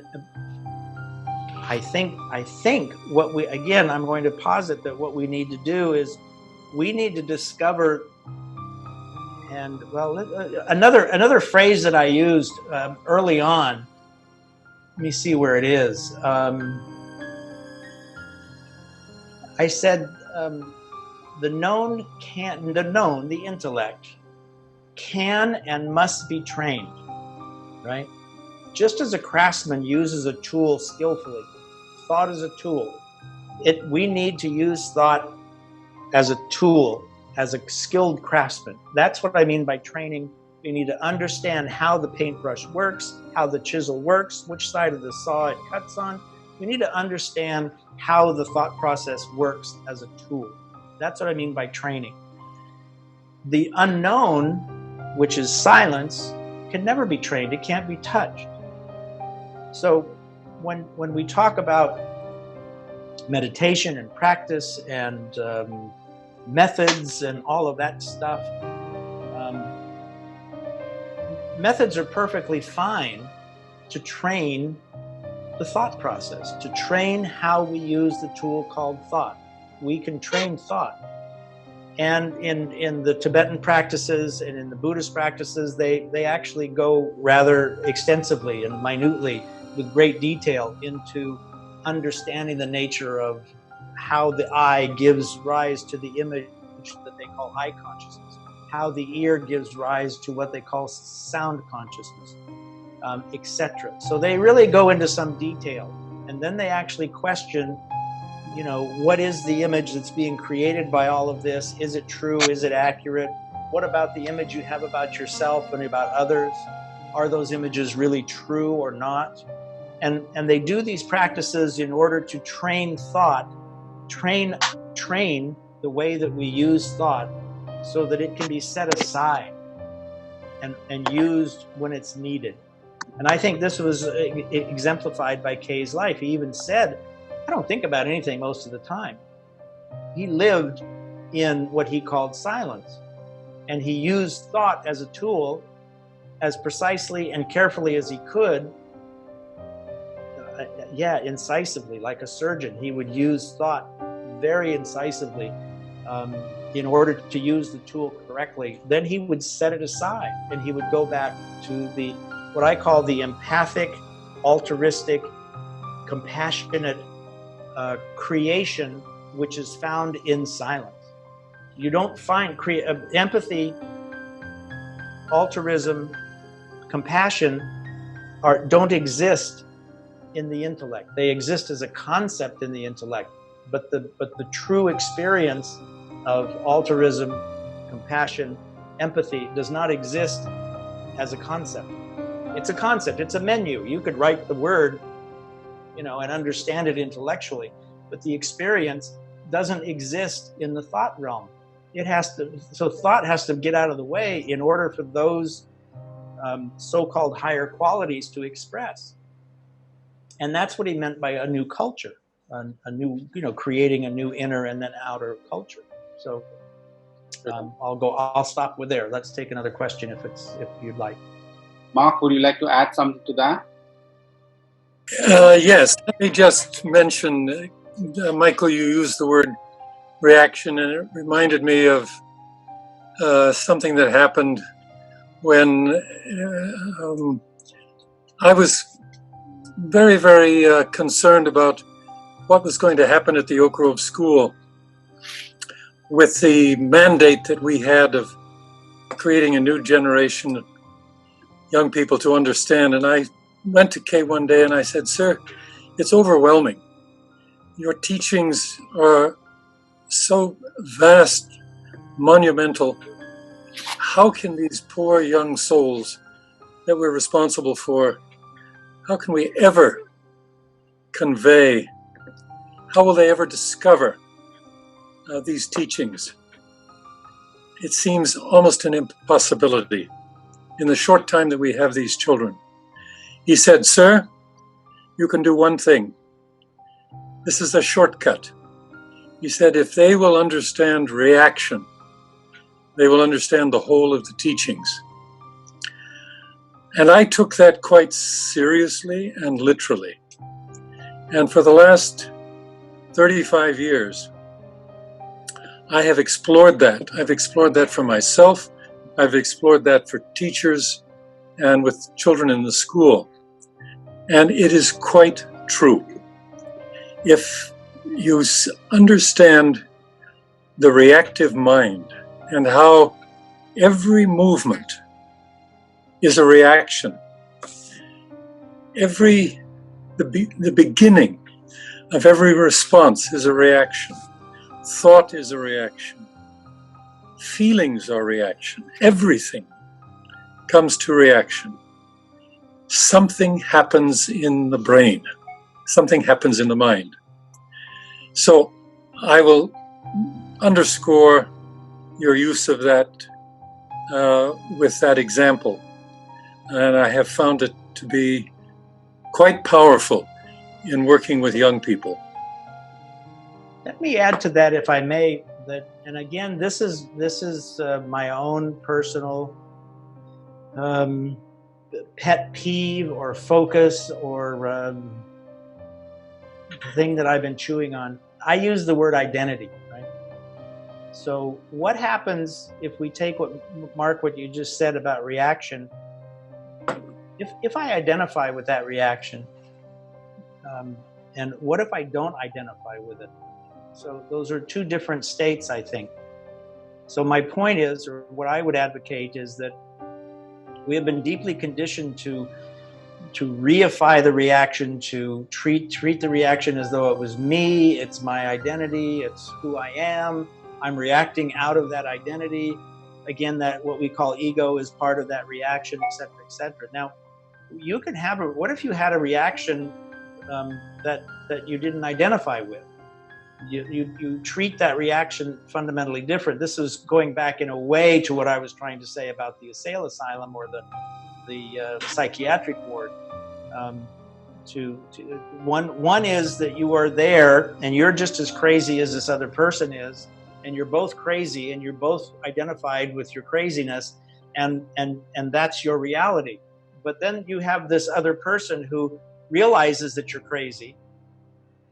I think what we, again, I'm going to posit that what we need to do is we need to discover, and well, another phrase that I used early on, let me see where it is. I said, the intellect can and must be trained, right? Just as a craftsman uses a tool skillfully, thought is a tool. We need to use thought as a tool, as a skilled craftsman. That's what I mean by training. We need to understand how the paintbrush works, how the chisel works, which side of the saw it cuts on. We need to understand how the thought process works as a tool. That's what I mean by training. The unknown, which is silence, can never be trained. It can't be touched. So when we talk about meditation and practice and methods and all of that stuff, methods are perfectly fine to train the thought process, to train how we use the tool called thought. We can train thought. And in the Tibetan practices and in the Buddhist practices, they actually go rather extensively and minutely with great detail into understanding the nature of how the eye gives rise to the image that they call eye consciousness, how the ear gives rise to what they call sound consciousness, etc. So they really go into some detail, and then they actually question, what is the image that's being created by all of this? Is it true? Is it accurate? What about the image you have about yourself and about others? Are those images really true or not? And they do these practices in order to train thought, train the way that we use thought so that it can be set aside and used when it's needed. And I think this was exemplified by Kay's life. He even said, I don't think about anything most of the time. He lived in what he called silence. And he used thought as a tool as precisely and carefully as he could. Incisively, like a surgeon. He would use thought very incisively in order to use the tool correctly. Then he would set it aside and he would go back to what I call the empathic, altruistic, compassionate creation, which is found in silence. You don't find empathy, altruism, compassion don't exist in the intellect. They exist as a concept in the intellect, but the true experience of altruism, compassion, empathy does not exist as a concept. It's a concept. It's a menu. You could write the word, and understand it intellectually, but the experience doesn't exist in the thought realm. So thought has to get out of the way in order for those so-called higher qualities to express. And that's what he meant by a new culture, a new, creating a new inner and then outer culture. So I'll stop with there. Let's take another question if you'd like. Mark, would you like to add something to that? Yes, let me just mention, Michael, you used the word reaction, and it reminded me of something that happened when I was very, very concerned about what was going to happen at the Oak Grove School with the mandate that we had of creating a new generation of young people to understand. And I went to Kay one day and I said, "Sir, it's overwhelming. Your teachings are so vast, monumental. How can these poor young souls that we're responsible for, how can we ever convey, how will they ever discover these teachings? It seems almost an impossibility in the short time that we have these children." He said, "Sir, you can do one thing. This is a shortcut." He said, "If they will understand reaction, they will understand the whole of the teachings." And I took that quite seriously and literally. And for the last 35 years, I have explored that. I've explored that for myself. I've explored that for teachers and with children in the school. And it is quite true. If you understand the reactive mind and how every movement is a reaction, the beginning of every response is a reaction. Thought is a reaction. Feelings are reaction. Everything comes to reaction. Something happens in the brain. Something happens in the mind. So I will underscore your use of that with that example. And I have found it to be quite powerful in working with young people. Let me add to that, if I may. And again, this is my own personal pet peeve or focus or thing that I've been chewing on. I use the word identity, right? So what happens if we take what you just said about reaction? If I identify with that reaction, and what if I don't identify with it? So those are two different states, I think. So my point is, or what I would advocate, is that we have been deeply conditioned to reify the reaction, to treat the reaction as though it was me, it's my identity, it's who I am, I'm reacting out of that identity. Again, that what we call ego is part of that reaction, et cetera, et cetera. Now, you can have what if you had a reaction that you didn't identify with? You treat that reaction fundamentally different. This is going back in a way to what I was trying to say about the asylum or the psychiatric ward. One is that you are there and you're just as crazy as this other person is, and you're both crazy and you're both identified with your craziness, and that's your reality. But then you have this other person who realizes that you're crazy,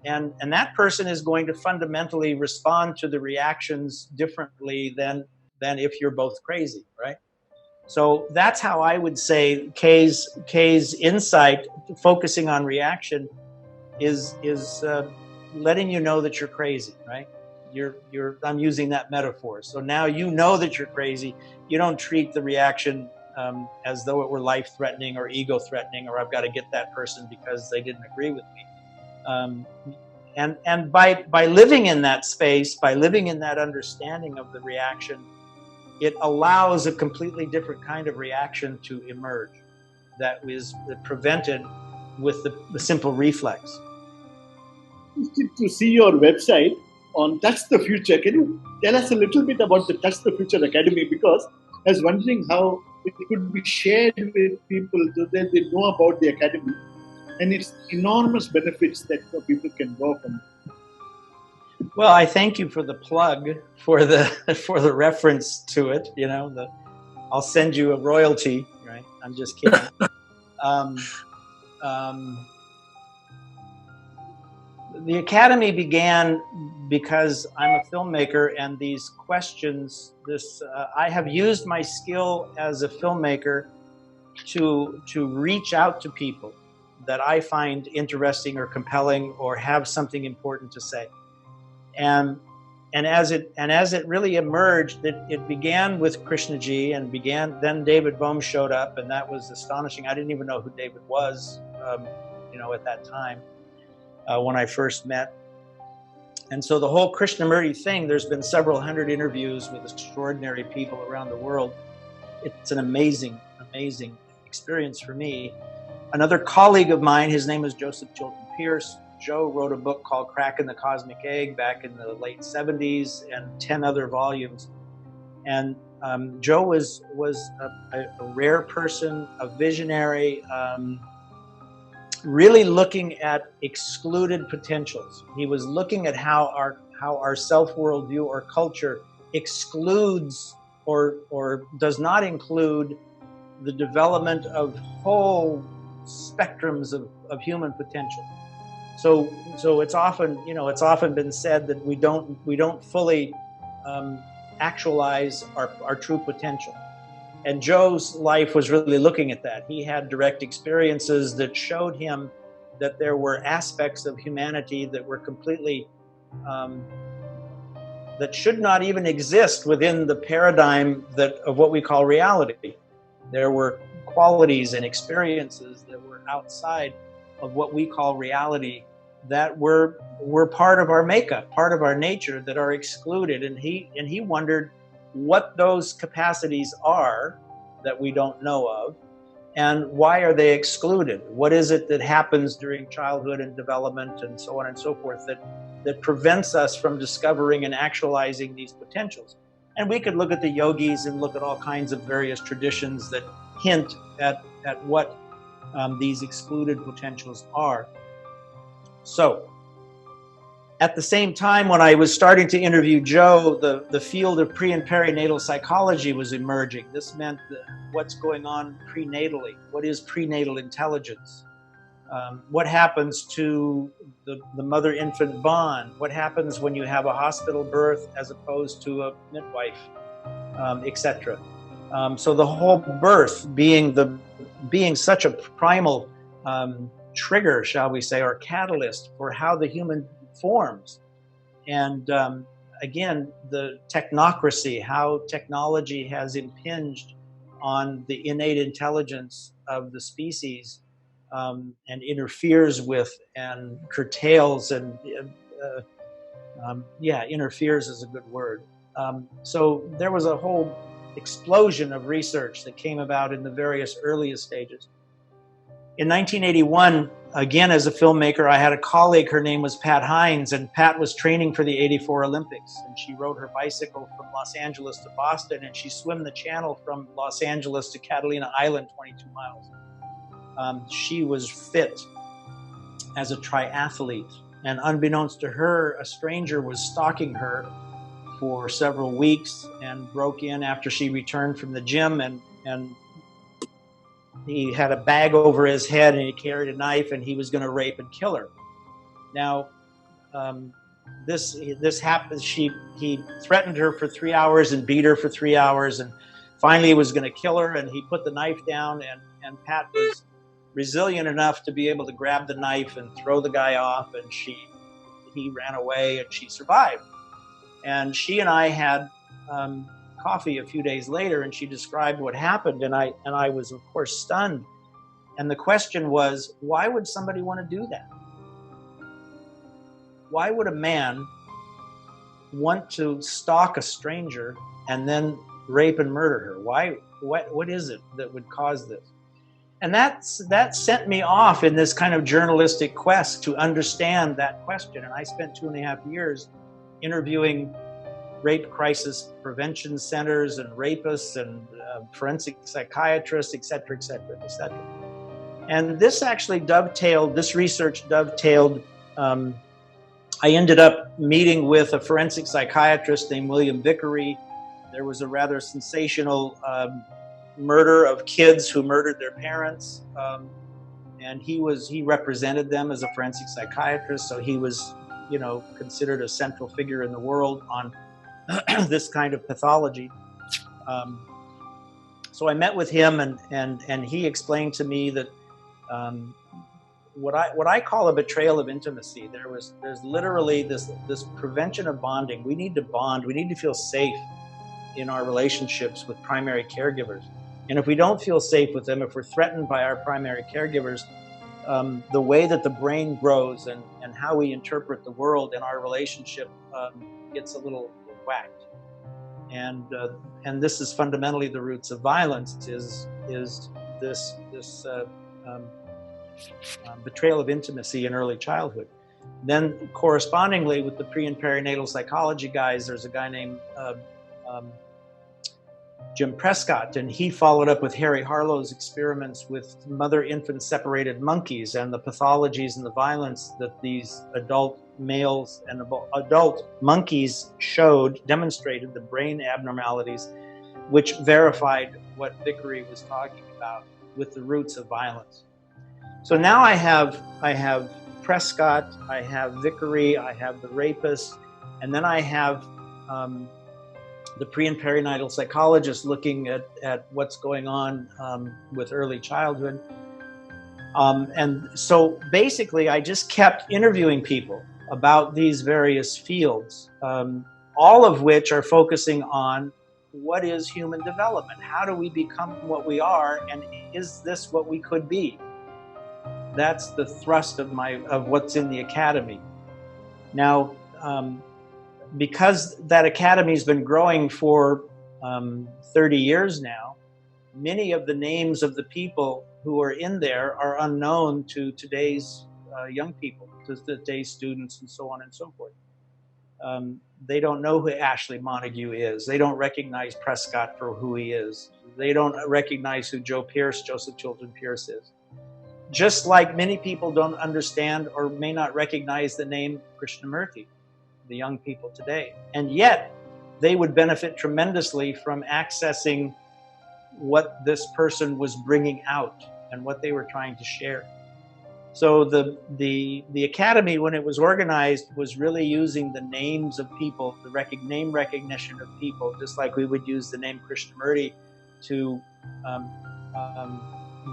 and that person is going to fundamentally respond to the reactions differently than if you're both crazy, right? So that's how I would say Kay's insight, focusing on reaction, is letting you know that you're crazy, right? I'm using that metaphor. So now you know that you're crazy. You don't treat the reaction as though it were life-threatening or ego-threatening, or I've got to get that person because they didn't agree with me. And by living in that space, by living in that understanding of the reaction, it allows a completely different kind of reaction to emerge that is prevented with the simple reflex. To see your website on Touch the Future, can you tell us a little bit about the Touch the Future Academy? Because I was wondering how it could be shared with people so that they know about the academy and its enormous benefits that people can draw from. Well, I thank you for the plug, for the reference to it. You know, I'll send you a royalty, right? I'm just kidding. The Academy began because I'm a filmmaker, and these questions, I have used my skill as a filmmaker to reach out to people that I find interesting or compelling or have something important to say. And as it really emerged, it began with Krishnaji, and then David Bohm showed up, and that was astonishing. I didn't even know who David was, at that time when I first met. And so the whole Krishnamurti thing, there's been several hundred interviews with extraordinary people around the world. It's an amazing, amazing experience for me. Another colleague of mine, his name is Joseph Chilton Pierce. Joe wrote a book called Cracking the Cosmic Egg back in the late 70s, and 10 other volumes. And Joe was a rare person, a visionary, really looking at excluded potentials. He was looking at how our self-worldview or culture excludes or does not include the development of whole spectrums of human potential. So it's often been said that we don't fully actualize our true potential. And Joe's life was really looking at that. He had direct experiences that showed him that there were aspects of humanity that were completely, that should not even exist within the paradigm of what we call reality. There were qualities and experiences that were outside of what we call reality that were part of our makeup, part of our nature, that are excluded. And he wondered what those capacities are that we don't know of, and why are they excluded? What is it that happens during childhood and development and so on and so forth that prevents us from discovering and actualizing these potentials? And we could look at the yogis and look at all kinds of various traditions that hint at what these excluded potentials are. So, at the same time, when I was starting to interview Joe, the field of pre- and perinatal psychology was emerging. This meant what's going on prenatally. What is prenatal intelligence? What happens to the mother-infant bond? What happens when you have a hospital birth as opposed to a midwife, etc. So the whole birth being such a primal trigger, shall we say, or catalyst for how the human forms. And again, the technocracy, how technology has impinged on the innate intelligence of the species, and interferes with and curtails and interferes is a good word. So there was a whole explosion of research that came about in the various earliest stages. In 1981, again, as a filmmaker, I had a colleague, her name was Pat Hines, and Pat was training for the '84 Olympics. And she rode her bicycle from Los Angeles to Boston, and she swam the channel from Los Angeles to Catalina Island, 22 miles. She was fit as a triathlete. And unbeknownst to her, a stranger was stalking her for several weeks and broke in after she returned from the gym, and he had a bag over his head and he carried a knife and he was going to rape and kill her. Now, this happened. He threatened her for 3 hours and beat her for 3 hours, and finally he was going to kill her, and he put the knife down, and Pat was resilient enough to be able to grab the knife and throw the guy off, and he ran away and she survived. And she and I had coffee a few days later, and she described what happened, and I was of course stunned. And the question was, why would somebody want to do that? Why would a man want to stalk a stranger and then rape and murder her? Why? What is it that would cause this? And that sent me off in this kind of journalistic quest to understand that question. And I spent 2.5 years interviewing rape crisis prevention centers and rapists and forensic psychiatrists, et cetera, et cetera, et cetera. And this research dovetailed. I ended up meeting with a forensic psychiatrist named William Vickery. There was a rather sensational murder of kids who murdered their parents. And he represented them as a forensic psychiatrist. So he was, considered a central figure in the world on this kind of pathology. So I met with him, and he explained to me that what I call a betrayal of intimacy. There's literally this prevention of bonding. We need to bond. We need to feel safe in our relationships with primary caregivers. And if we don't feel safe with them, if we're threatened by our primary caregivers, the way that the brain grows and how we interpret the world and our relationship gets a little whacked. And this is fundamentally the roots of violence. Is this betrayal of intimacy in early childhood. Then correspondingly with the pre and perinatal psychology guys, there's a guy named Jim Prescott, and he followed up with Harry Harlow's experiments with mother-infant separated monkeys and the pathologies and the violence that these adult males and adult monkeys demonstrated the brain abnormalities, which verified what Vickery was talking about with the roots of violence. So now I have Prescott, I have Vickery, I have the rapist, and then I have the pre and perinatal psychologist looking at what's going on with early childhood. And so basically I just kept interviewing people about these various fields, all of which are focusing on what is human development? How do we become what we are? And is this what we could be? That's the thrust of what's in the academy. Now, because that academy's been growing for 30 years now, many of the names of the people who are in there are unknown to today's young people, to today's students, and so on and so forth. They don't know who Ashley Montague is. They don't recognize Prescott for who he is. They don't recognize who Joseph Chilton Pierce is. Just like many people don't understand or may not recognize the name Krishnamurti, the young people today. And yet, they would benefit tremendously from accessing what this person was bringing out and what they were trying to share. So the academy, when it was organized, was really using the names of people, the name recognition of people, just like we would use the name Krishnamurti to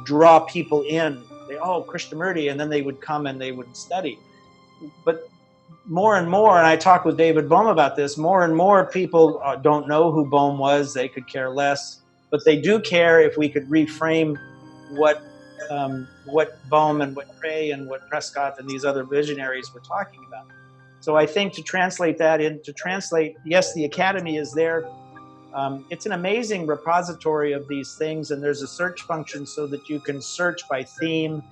draw people in. Krishnamurti, and then they would come and they would study. But more and more, and I talked with David Bohm about this, more and more people don't know who Bohm was. They could care less, but they do care if we could reframe what Bohm and what Cray and what Prescott and these other visionaries were talking about. So I think to translate, yes, the academy is there. It's an amazing repository of these things, and there's a search function so that you can search by theme.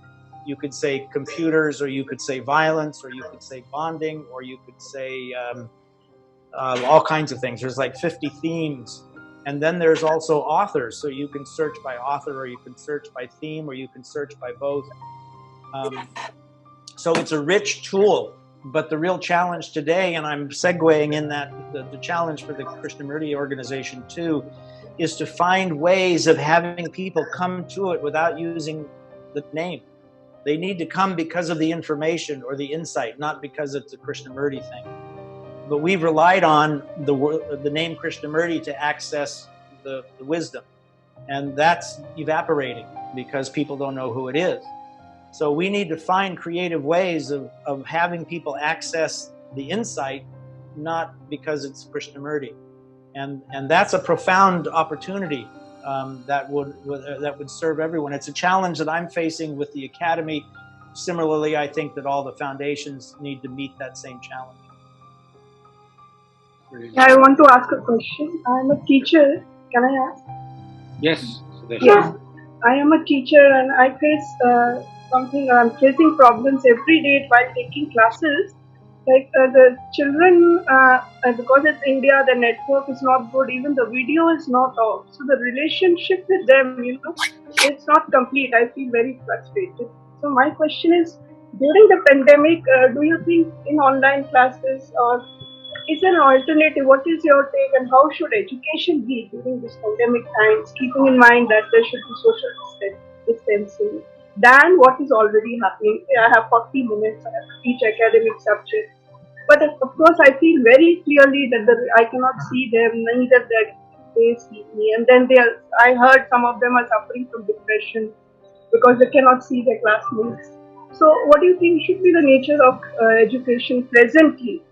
You could say computers, or you could say violence, or you could say bonding, or you could say all kinds of things. There's like 50 themes. And then there's also authors, so you can search by author, or you can search by theme, or you can search by both. So it's a rich tool, but the real challenge today, and I'm segueing in that, the challenge for the Krishnamurti organization too, is to find ways of having people come to it without using the name. They need to come because of the information or the insight, not because it's a Krishnamurti thing. But we've relied on the name Krishnamurti to access the wisdom. And that's evaporating because people don't know who it is. So we need to find creative ways of having people access the insight, not because it's Krishnamurti. And that's a profound opportunity that would serve everyone. It's a challenge that I'm facing with the academy. Similarly, I think that all the foundations need to meet that same challenge. I want to ask a question. I'm a teacher. Can I ask? Yes. Yes. I am a teacher and I face I'm facing problems every day while taking classes. Like the children, because it's India, the network is not good. Even the video is not off. So the relationship with them, it's not complete. I feel very frustrated. So my question is, during the pandemic, do you think in online classes or is there an alternative? What is your take, and how should education be during this pandemic times, keeping in mind that there should be social distancing than what is already happening? I have 40 minutes, I have to teach academic subject. But of course, I feel very clearly that I cannot see them, neither they see me. And then I heard some of them are suffering from depression because they cannot see their classmates. So, what do you think should be the nature of education presently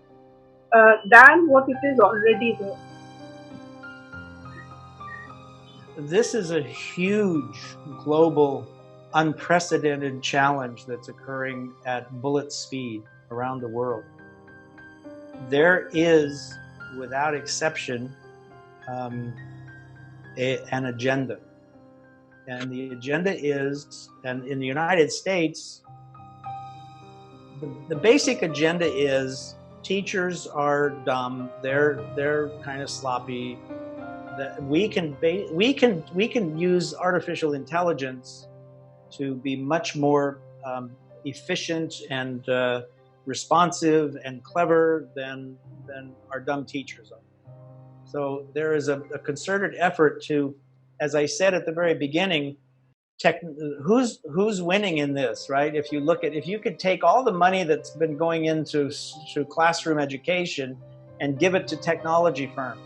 than what it is already there? This is a huge global, unprecedented challenge that's occurring at bullet speed around the world. There is, without exception, an agenda. And the agenda is, and in the United States, the basic agenda is teachers are dumb, they're kind of sloppy. That we can use artificial intelligence to be much more efficient and responsive and clever than our dumb teachers are. So there is a concerted effort to, as I said at the very beginning, who's winning in this, right? If you could take all the money that's been going into classroom education and give it to technology firms.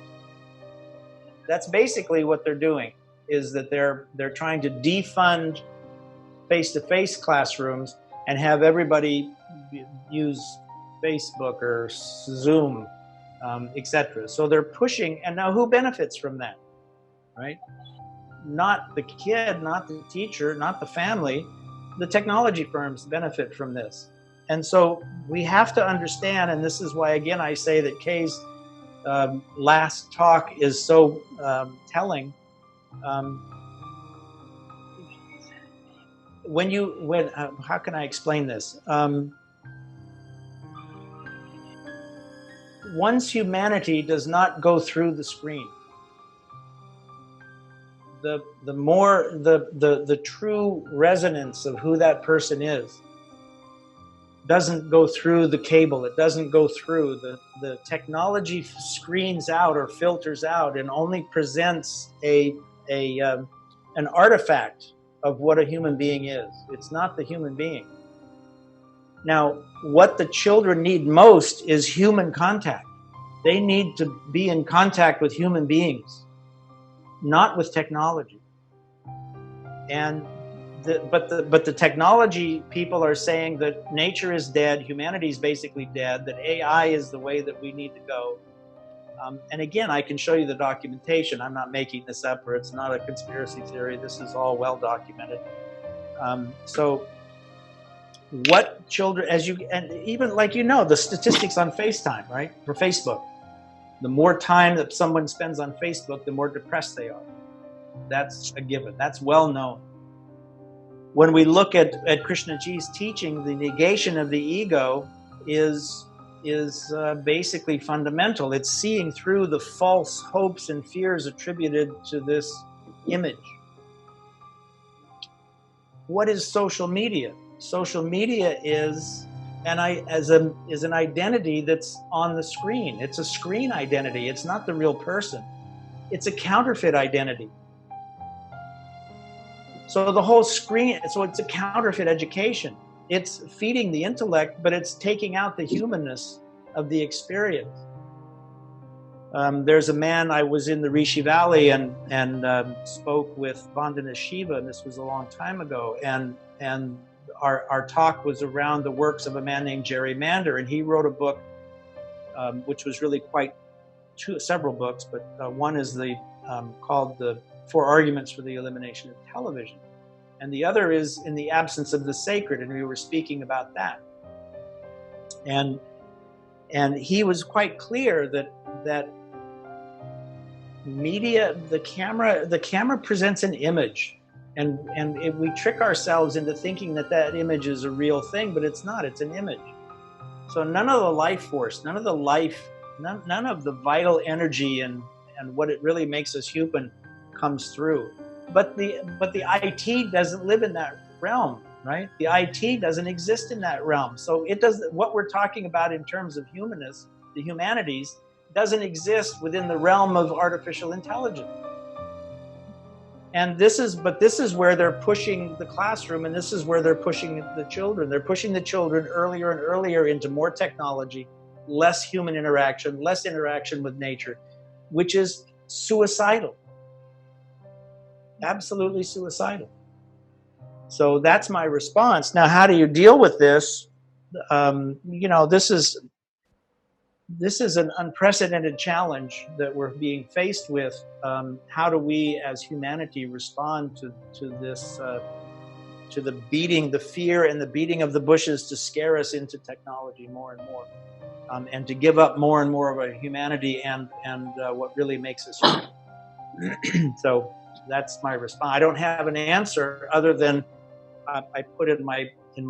That's basically what they're doing, is that they're trying to defund face-to-face classrooms and have everybody use Facebook or Zoom, etc. So they're pushing, and now who benefits from that, right? Not the kid, not the teacher, not the family. The technology firms benefit from this. And so we have to understand, and this is why, again, I say that Kay's last talk is so telling. How can I explain this? One's humanity does not go through the screen. The true resonance of who that person is doesn't go through the cable. It doesn't go through the technology. Screens out or filters out and only presents an artifact of what a human being is. It's not the human being. Now, what the children need most is human contact. They need to be in contact with human beings, not with technology. And but the technology people are saying that nature is dead, humanity is basically dead, that AI is the way that we need to go. And again, I can show you the documentation. I'm not making this up, or it's not a conspiracy theory. This is all well documented. So what children, and even like, the statistics on FaceTime, right? For Facebook, the more time that someone spends on Facebook, the more depressed they are. That's a given. That's well known. When we look at Krishnaji's teaching, the negation of the ego is basically fundamental. It's seeing through the false hopes and fears attributed to this image. What is social media? Social media is an identity that's on the screen. It's a screen identity. It's not the real person. It's a counterfeit identity. So the whole screen, so it's a counterfeit education. It's feeding the intellect, but it's taking out the humanness of the experience. There's a man, I was in the Rishi Valley and spoke with Vandana Shiva, and this was a long time ago, and our talk was around the works of a man named Jerry Mander, and he wrote a book, which was really several books, but one is called the 4 Arguments for the Elimination of Television. And the other is In the Absence of the Sacred, and we were speaking about that. And he was quite clear that media, the camera presents an image, and we trick ourselves into thinking that image is a real thing, but it's not. It's an image. So none of the life force, none of the vital energy and what it really makes us human comes through. But the IT doesn't live in that realm, right? The IT doesn't exist in that realm. So what we're talking about in terms of humanness, the humanities, doesn't exist within the realm of artificial intelligence. And this is where they're pushing the classroom, and this is where they're pushing the children. They're pushing the children earlier and earlier into more technology, less human interaction, less interaction with nature, which is suicidal. Absolutely suicidal. So that's my response. Now, how do you deal with this? You know, this is an unprecedented challenge that we're being faced with. How do we as humanity respond to this, to the fear and the beating of the bushes to scare us into technology more and more, and to give up more and more of our humanity and what really makes us human. So that's my response. I don't have an answer other than I put in my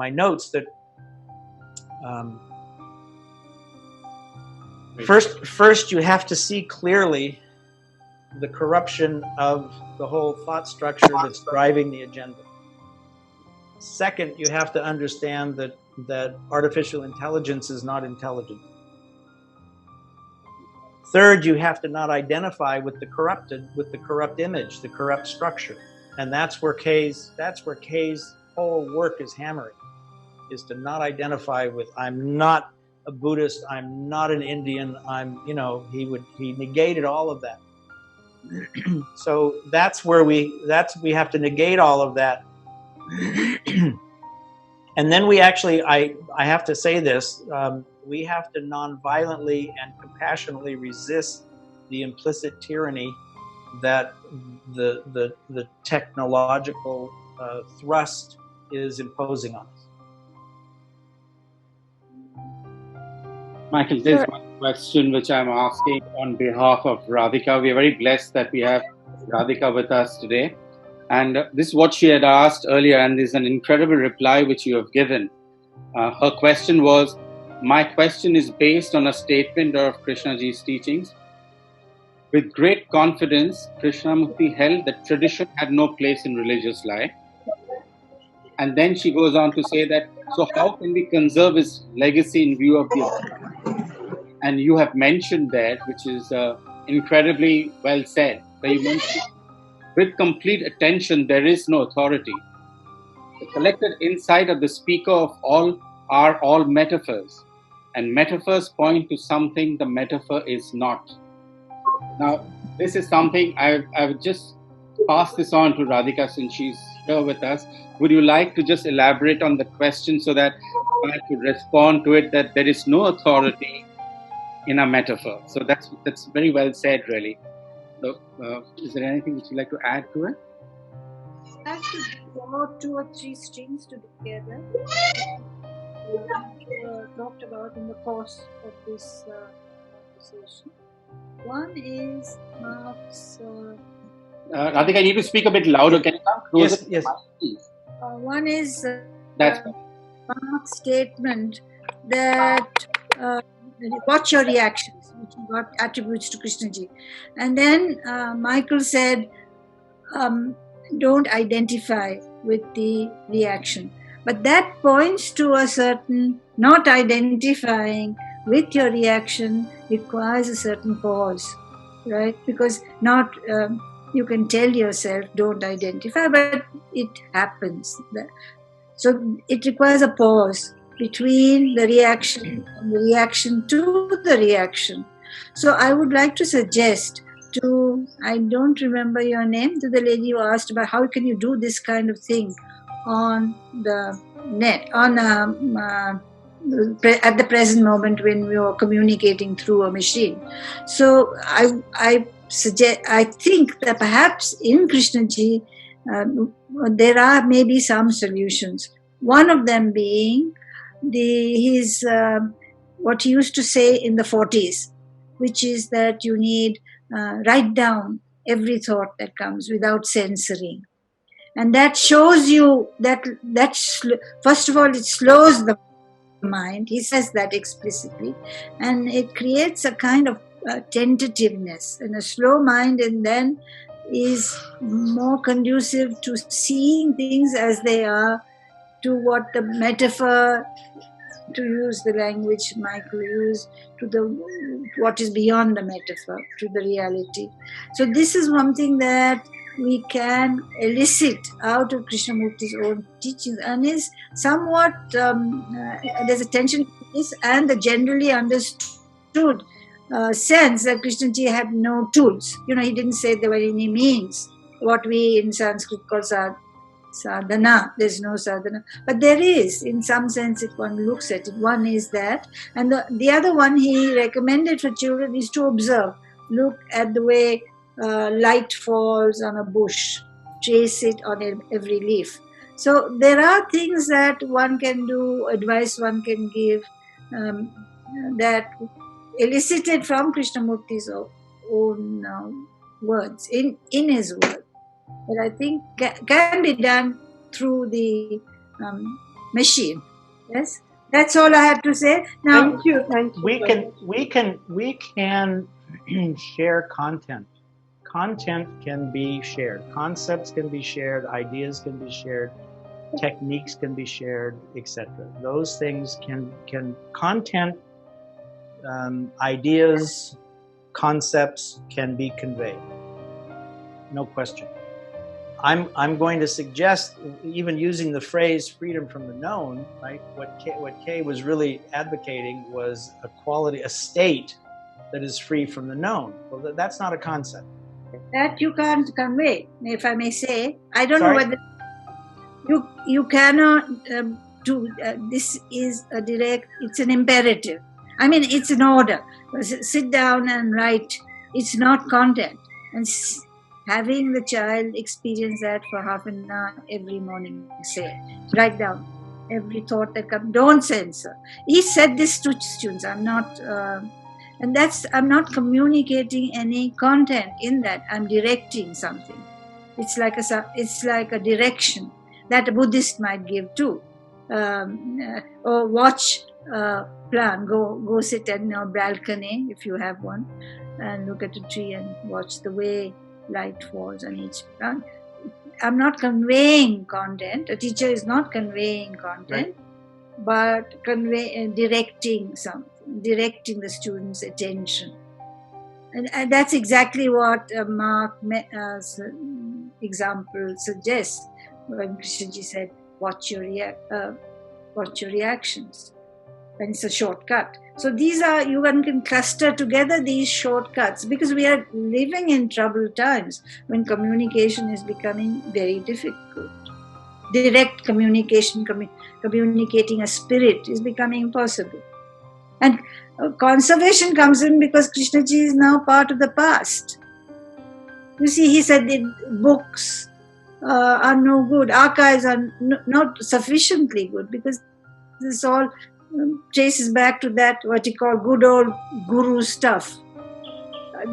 notes that first you have to see clearly the corruption of the whole thought structure that's driving the agenda. Second, you have to understand that artificial intelligence is not intelligent. Third, you have to not identify with the corrupt image, the corrupt structure. And that's where Kay's whole work is hammering, is to not identify with, I'm not a Buddhist, I'm not an Indian, he negated all of that. So that's where we have to negate all of that. And then we actually, I have to say this, we have to non-violently and compassionately resist the implicit tyranny that the technological thrust is imposing on us. Michael, there's one question which I'm asking on behalf of Radhika. We are very blessed that we have Radhika with us today. And this is what she had asked earlier, and there's an incredible reply which you have given. Her question was, my question is based on a statement of Krishnaji's teachings. With great confidence, Krishnamurti held that tradition had no place in religious life. And then she goes on to say that, so how can we conserve his legacy in view of the... And you have mentioned that, which is incredibly well said, where you mentioned, with complete attention, there is no authority. The collected insight of the speaker of all are all metaphors, and metaphors point to something the metaphor is not. Now, this is something I would just pass this on to Radhika since she's here with us. Would you like to just elaborate on the question so that I could respond to it, that there is no authority in a metaphor? So that's very well said, really. So, is there anything that you'd like to add to it? I have to draw 2 or 3 strings together. Talked about in the course of this conversation. One is Mark's. Radhika, I need to speak a bit louder. Can you come closer? Yes. Please. One is That's Mark's statement that watch your reactions, which he got attributes to Krishnaji. And then Michael said, don't identify with the reaction. But that points to a certain not identifying with your reaction requires a certain pause, right? Because not you can tell yourself don't identify, but it happens. So it requires a pause between the reaction and the reaction to the reaction. So I would like to suggest to, I don't remember your name, to the lady who asked about how can you do this kind of thing on the net, on at the present moment when we are communicating through a machine. So I think that perhaps in Krishnaji there are maybe some solutions. One of them being his what he used to say in the 40s, which is that you need write down every thought that comes without censoring. And that shows you that first of all, it slows the mind. He says that explicitly. And it creates a kind of tentativeness and a slow mind, and then is more conducive to seeing things as they are, to what the metaphor, to use the language Michael used, to what is beyond the metaphor, to the reality. So this is one thing that we can elicit out of Krishnamurti's own teachings, and is somewhat, there's a tension between this and the generally understood sense that Krishnaji had no tools. He didn't say there were any means, what we in Sanskrit call sadhana. There's no sadhana. But there is, in some sense, if one looks at it. One is that. And the other one he recommended for children is to observe. Look at the way light falls on a bush. Trace it on every leaf. So there are things that one can do, advice one can give, that elicited from Krishnamurti's own words, in his words. But I think can be done through the machine. Yes, that's all I have to say. Now, Thank you. We can share content. Content can be shared. Concepts can be shared. Ideas can be shared. Techniques can be shared, etc. Those things can content, ideas, concepts can be conveyed. No question. I'm going to suggest, even using the phrase "freedom from the known," right? What Kay was really advocating was a state that is free from the known. Well, that's not a concept. That you can't convey, if I may say. I don't Sorry? know whether you cannot do. This is a direct. It's an imperative. I mean, it's an order. Sit down and write. It's not content. And having the child experience that for half an hour every morning, say, write down every thought that comes. Don't censor. He said this to students. I'm not, and I'm not communicating any content in that. I'm directing something. It's like a direction that a Buddhist might give too. Or watch plant. Go sit on your balcony if you have one, and look at a tree and watch the way light falls on each plant. I'm not conveying content. A teacher is not conveying content, but directing something, directing the student's attention. And that's exactly what Mark's example suggests. When Krishnaji said, watch your reactions. And it's a shortcut. So these are, you can cluster together these shortcuts, because we are living in troubled times when communication is becoming very difficult. Direct communication, communicating a spirit is becoming impossible. And conservation comes in because Krishnaji is now part of the past. You see, he said that books are no good, archives are not sufficiently good, because this all traces back to that what he called good old guru stuff.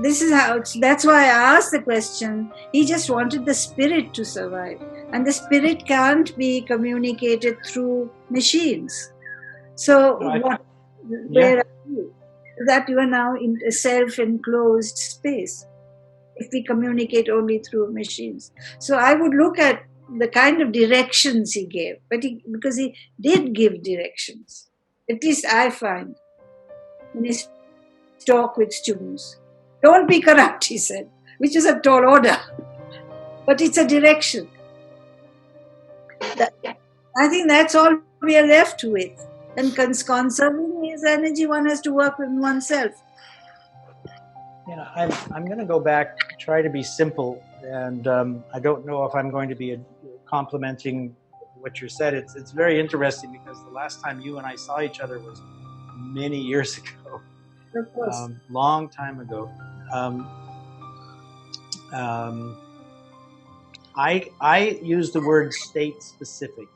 This is how. That's why I asked the question. He just wanted the spirit to survive, and the spirit can't be communicated through machines. So where are you? That you are now in a self-enclosed space if we communicate only through machines. So I would look at the kind of directions he gave, because he did give directions. At least I find in his talk with students. Don't be corrupt, he said, which is a tall order, but it's a direction. I think that's all we are left with. And conserving his energy, one has to work with oneself. I'm going to go back, try to be simple, and I don't know if I'm going to be complimenting what you said. It's very interesting, because the last time you and I saw each other was many years ago, Of course. long time ago. I use the word state specific,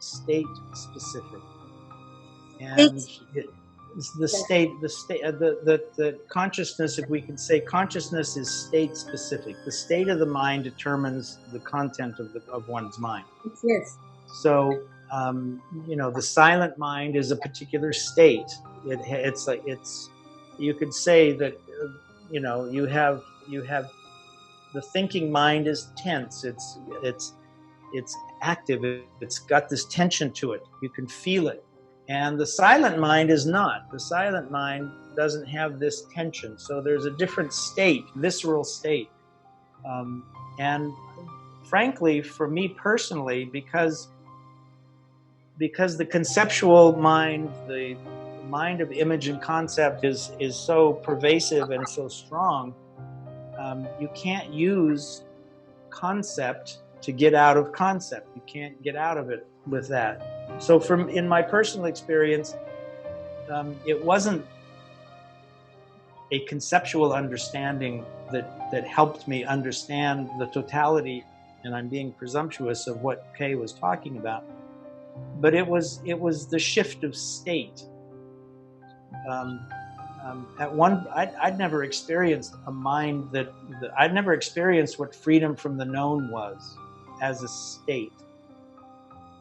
and the consciousness, if we can say consciousness is state specific. The state of the mind determines the content of one's mind. Yes. So, the silent mind is a particular state. It's you could say that, you have the thinking mind is tense. It's active. It's got this tension to it. You can feel it. And the silent mind is not. The silent mind doesn't have this tension. So there's a different state, visceral state. And frankly, for me personally, because the conceptual mind, the mind of image and concept is so pervasive and so strong, you can't use concept to get out of concept. You can't get out of it with that. So in my personal experience, it wasn't a conceptual understanding that helped me understand the totality, and I'm being presumptuous, of what Kay was talking about, but it was the shift of state. I'd never experienced a mind I'd never experienced what freedom from the known was as a state.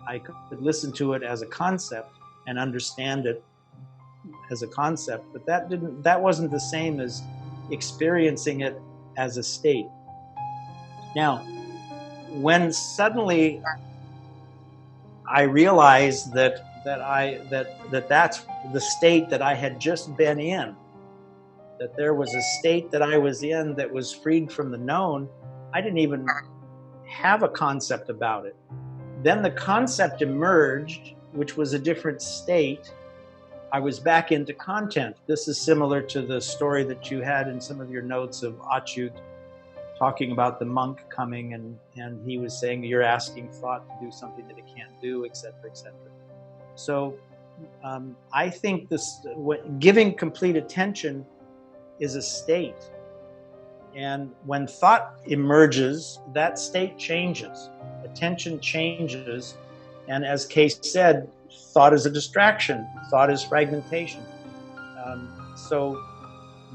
I could listen to it as a concept and understand it as a concept, but that wasn't the same as experiencing it as a state. Now, when suddenly I realized that's the state that I had just been in, that there was a state that I was in that was freed from the known, I didn't even have a concept about it. Then the concept emerged, which was a different state. I was back into content. This is similar to the story that you had in some of your notes of Achyut talking about the monk coming, and he was saying, you're asking thought to do something that it can't do, etc., etc. So I think giving complete attention is a state. And when thought emerges, that state changes. Attention changes. And as Kay said, thought is a distraction. Thought is fragmentation. So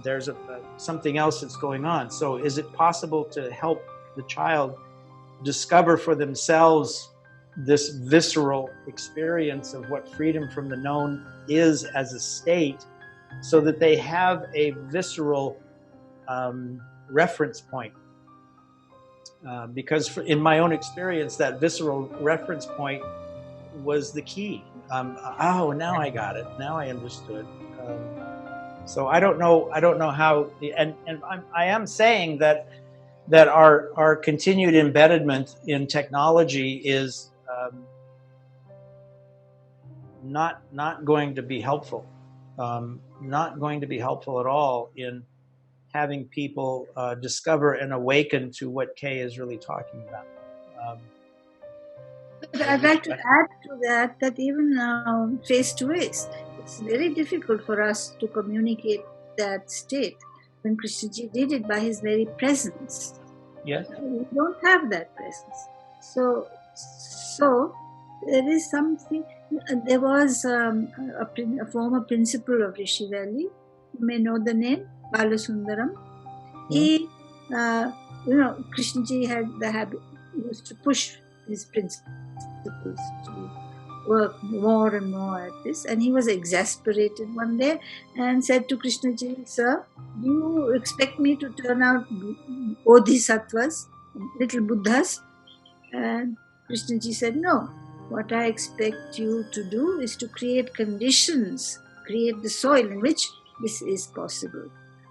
there's something else that's going on. So is it possible to help the child discover for themselves this visceral experience of what freedom from the known is as a state, so that they have a visceral reference point? Because in my own experience, that visceral reference point was the key. Oh, now I got it. Now I understood. So I don't know how, and I am saying that our continued embedment in technology is not going to be helpful. Not going to be helpful at all in having people discover and awaken to what Kay is really talking about. But I'd like to add to that even now, face to face, it's very difficult for us to communicate that state. When Krishnaji did it by his very presence, yes, we don't have that presence. So there is something. There was a former principal of Rishi Valley. You may know the name, Balasundaram. He, Krishnaji had the habit, used to push his principals to work more and more at this, and he was exasperated one day and said to Krishnaji, "Sir, do you expect me to turn out bodhisattvas, little Buddhas?" And Krishnaji said, "No. What I expect you to do is to create conditions, create the soil in which this is possible."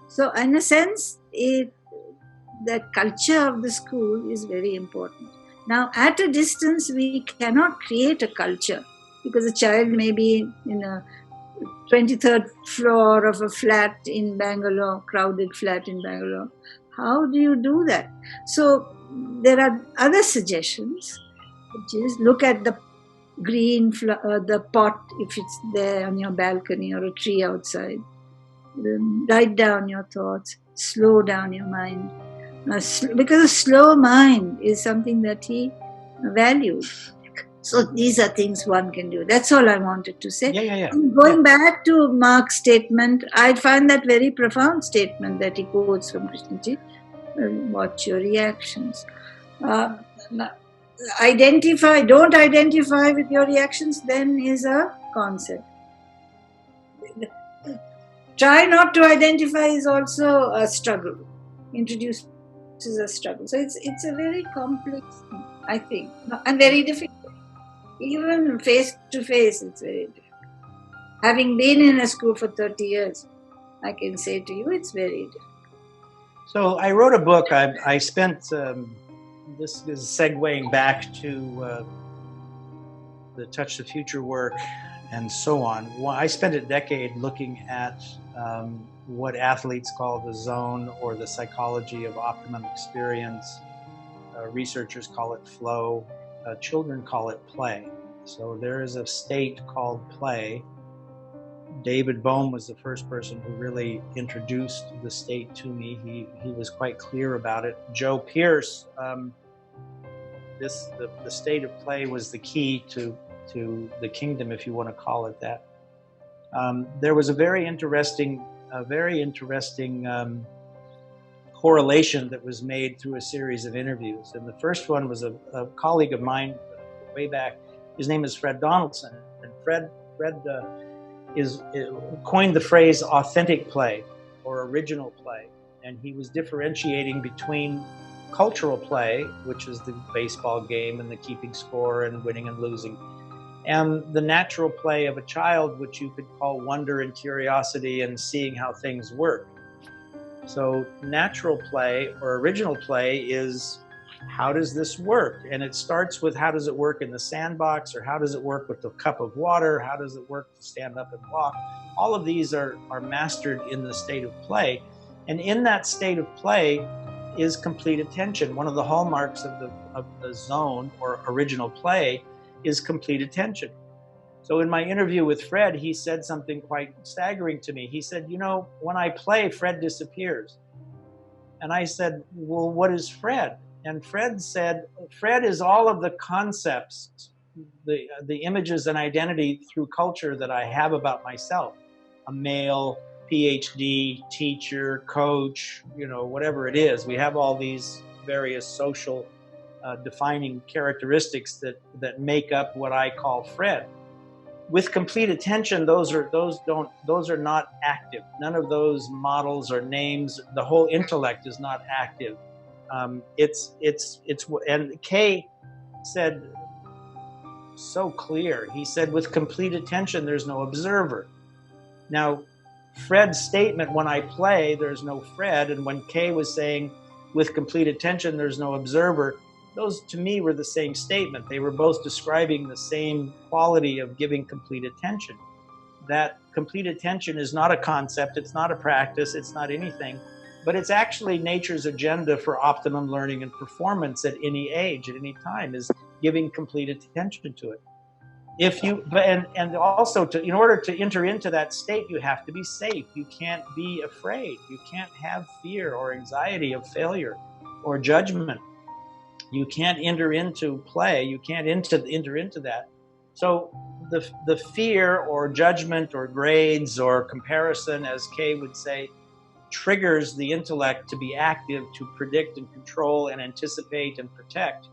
So in a sense, the culture of the school is very important. Now, at a distance, we cannot create a culture, because a child may be in a 23rd floor of a flat in Bangalore, crowded flat in Bangalore. How do you do that? So there are other suggestions, which is look at the green, the pot, if it's there on your balcony, or a tree outside. Write down your thoughts, slow down your mind. Because a slow mind is something that he valued. So these are things one can do. That's all I wanted to say. Yeah. Going back to Mark's statement, I find that very profound statement that he quotes from Krishnaji. Watch your reactions. Don't identify with your reactions, then is a concept. Try not to identify is also a struggle. Introduces a struggle. So it's a very complex thing, I think, and very difficult. Even face to face, it's very difficult. Having been in a school for 30 years, I can say to you, it's very difficult. So I wrote a book. I spent, this is segueing back to the Touch the Future work and so on. I spent a decade looking at what athletes call the zone, or the psychology of optimum experience. researchers call it flow. Children call it play. So there is a state called play. David Bohm was the first person who really introduced the state to me. He was quite clear about it. Joe Pierce, the state of play was the key to the kingdom, if you want to call it that. There was a very interesting correlation that was made through a series of interviews. And the first one was a colleague of mine way back. His name is Fred Donaldson. And Fred coined the phrase authentic play or original play. And he was differentiating between cultural play, which is the baseball game and the keeping score and winning and losing, and the natural play of a child, which you could call wonder and curiosity and seeing how things work. So natural play or original play is, how does this work? And it starts with, how does it work in the sandbox, or how does it work with the cup of water? How does it work to stand up and walk? All of these are mastered in the state of play. And in that state of play is complete attention. One of the hallmarks of the zone or original play is complete attention. So in my interview with Fred, he said something quite staggering to me. He said, you know, when I play, Fred disappears. And I said, well, what is Fred? And Fred said, Fred is all of the concepts, the images and identity through culture that I have about myself. A male, PhD, teacher, coach, you know, whatever it is. We have all these various social defining characteristics that make up what I call Fred. With complete attention, those are not active. None of those models or names. The whole intellect is not active. And Kay said so clear. He said, with complete attention, there's no observer. Now, Fred's statement, when I play, there's no Fred, and when Kay was saying, with complete attention, there's no observer, those to me were the same statement. They were both describing the same quality of giving complete attention. That complete attention is not a concept, it's not a practice, it's not anything, but it's actually nature's agenda for optimum learning and performance at any age, at any time, is giving complete attention to it. If you, and also in order to enter into that state, you have to be safe. You can't be afraid. You can't have fear or anxiety of failure or judgment. You can't enter into play. You can't enter into that. So the fear or judgment or grades or comparison, as Kay would say, triggers the intellect to be active, to predict and control and anticipate and protect.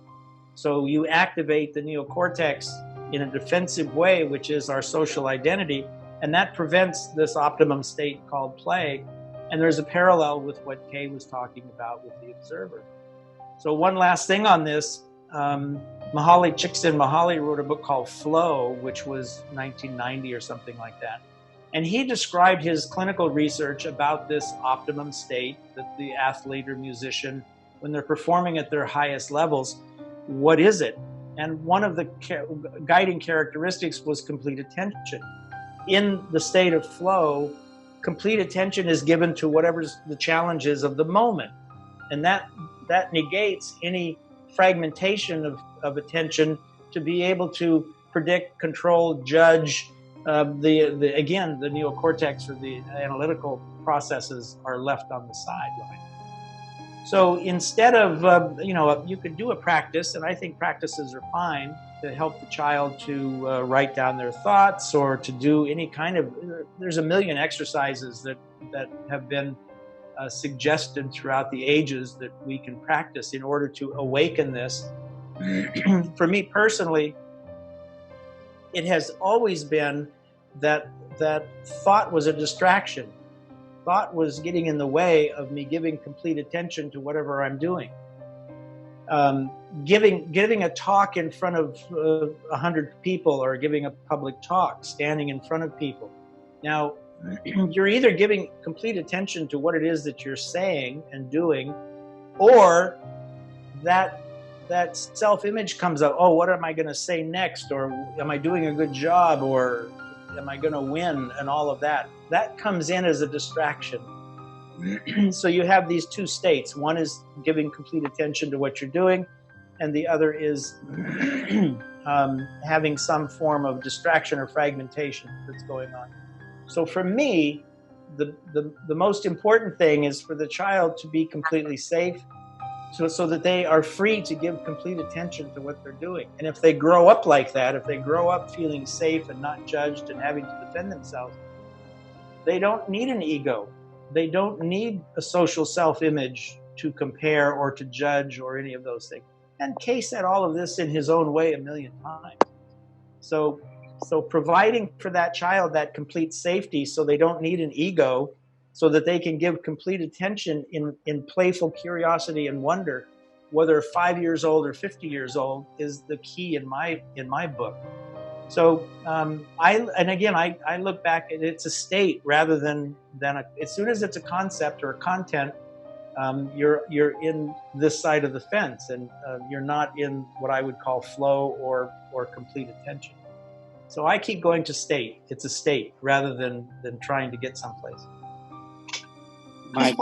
So you activate the neocortex in a defensive way, which is our social identity, and that prevents this optimum state called play. And there's a parallel with what Kay was talking about with the observer. So one last thing on this, Csikszentmihalyi wrote a book called Flow, which was 1990 or something like that. And he described his clinical research about this optimum state that the athlete or musician, when they're performing at their highest levels, what is it? And one of the guiding characteristics was complete attention. In the state of flow, complete attention is given to whatever's the challenges of the moment. And that negates any fragmentation of attention to be able to predict, control, judge. The neocortex or the analytical processes are left on the sideline. So instead of, you could do a practice, and I think practices are fine to help the child to write down their thoughts or to do any kind of, there's a million exercises that have been suggested throughout the ages that we can practice in order to awaken this. For me personally, it has always been that thought was a distraction. Thought was getting in the way of me giving complete attention to whatever I'm doing. Giving a talk in front of 100 people, or giving a public talk, standing in front of people. Now, you're either giving complete attention to what it is that you're saying and doing, or that self-image comes up. Oh, what am I going to say next? Or am I doing a good job? Or am I going to win? And all of that. That comes in as a distraction. So you have these two states. One is giving complete attention to what you're doing, and the other is having some form of distraction or fragmentation that's going on. So for me, the most important thing is for the child to be completely safe, so that they are free to give complete attention to what they're doing. And if they grow up like that, if they grow up feeling safe and not judged and having to defend themselves, they don't need an ego. They don't need a social self-image to compare or to judge or any of those things. And Kay said all of this in his own way a million times. So providing for that child that complete safety, so they don't need an ego, so that they can give complete attention in playful curiosity and wonder, whether 5 years old or 50 years old, is the key in my book. So I look back at it's a state rather than as soon as it's a concept or a content, you're in this side of the fence, and you're not in what I would call flow or complete attention. So I keep going to state. It's a state rather than trying to get someplace. Mike,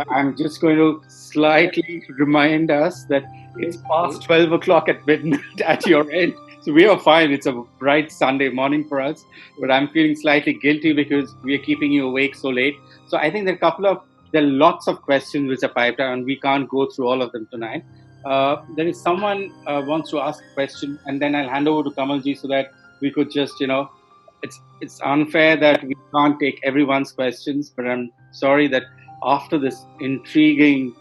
I'm just going to slightly remind us that it's past 12 o'clock at midnight at your end. So we are fine. It's a bright Sunday morning for us, but I'm feeling slightly guilty because we are keeping you awake so late. So I think there are lots of questions which are piped out, and we can't go through all of them tonight. There is someone wants to ask a question, and then I'll hand over to Kamalji so that we could just, it's unfair that we can't take everyone's questions, but I'm sorry that after this intriguing,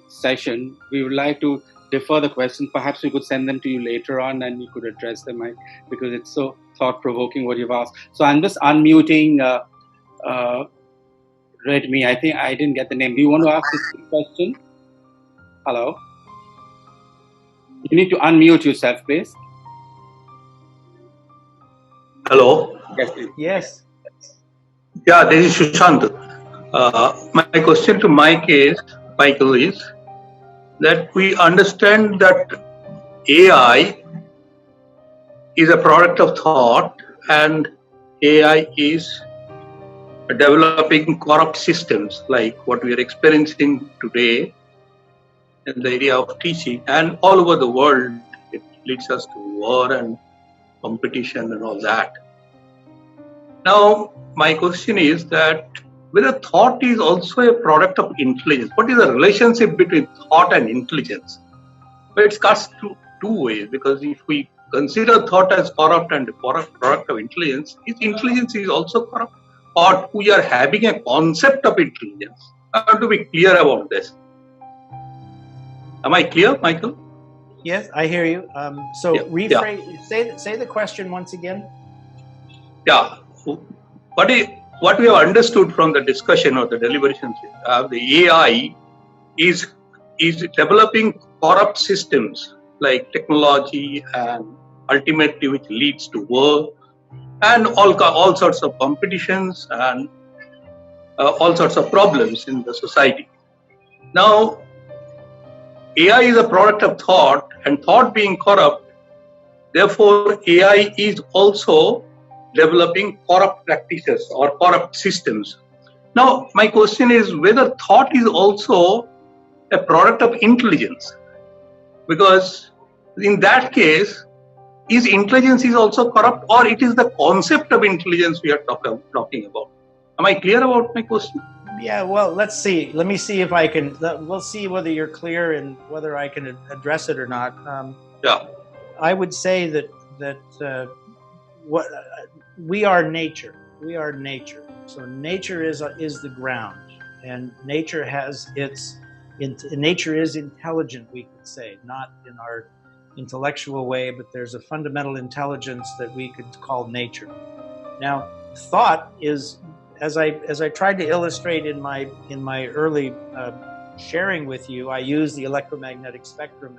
session, we would like to defer the questions. Perhaps we could send them to you later on and you could address them, because it's so thought-provoking what you've asked. So I'm just unmuting Redmi. I think I didn't get the name. Do you want to ask this question? Hello? You need to unmute yourself, please. Hello? Yes, please. Yes. Yeah, this is Sushant. My question to Michael is that we understand that AI is a product of thought, and AI is developing corrupt systems like what we are experiencing today in the area of teaching, and all over the world. It leads us to war and competition and all that. Now, my question is that whether thought is also a product of intelligence. What is the relationship between thought and intelligence? But it cuts two ways, because if we consider thought as corrupt and a product of intelligence, is intelligence is also corrupt? Or we are having a concept of intelligence? I have to be clear about this. Am I clear, Michael? Yes, I hear you. Rephrase. Say the question once again. Yeah. What we have understood from the discussion or the deliberations, the AI is developing corrupt systems like technology, and ultimately which leads to war and all sorts of competitions and all sorts of problems in the society. Now, AI is a product of thought, and thought being corrupt, therefore AI is also developing corrupt practices or corrupt systems. Now, my question is whether thought is also a product of intelligence, because in that case, is intelligence is also corrupt, or it is the concept of intelligence we are talking about? Am I clear about my question? Yeah, well, let's see. Let me see if I can. We'll see whether you're clear and whether I can address it or not. Yeah. I would say that what we are nature. We are nature. So nature is the ground, and nature has nature is intelligent. We could say, not in our intellectual way, but there's a fundamental intelligence that we could call nature. Now, thought is, as I tried to illustrate in my early sharing with you, I use the electromagnetic spectrum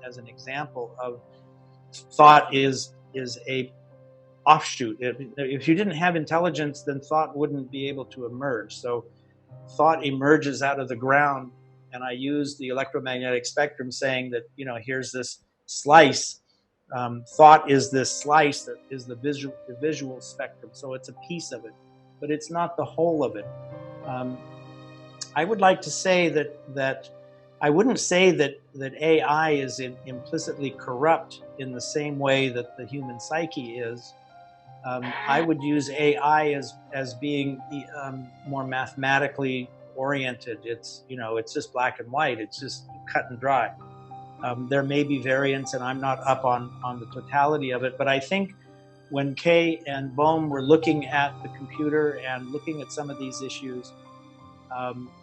as an example of thought is a offshoot. If you didn't have intelligence, then thought wouldn't be able to emerge. So thought emerges out of the ground, and I use the electromagnetic spectrum saying that, here's this slice. Thought is this slice that is the visual spectrum. So it's a piece of it, but it's not the whole of it. I would like to say that I wouldn't say that AI is implicitly corrupt in the same way that the human psyche is. I would use AI as being more mathematically oriented. It's just black and white. It's just cut and dry. There may be variants, and I'm not up on the totality of it, but I think when Kay and Bohm were looking at the computer and looking at some of these issues,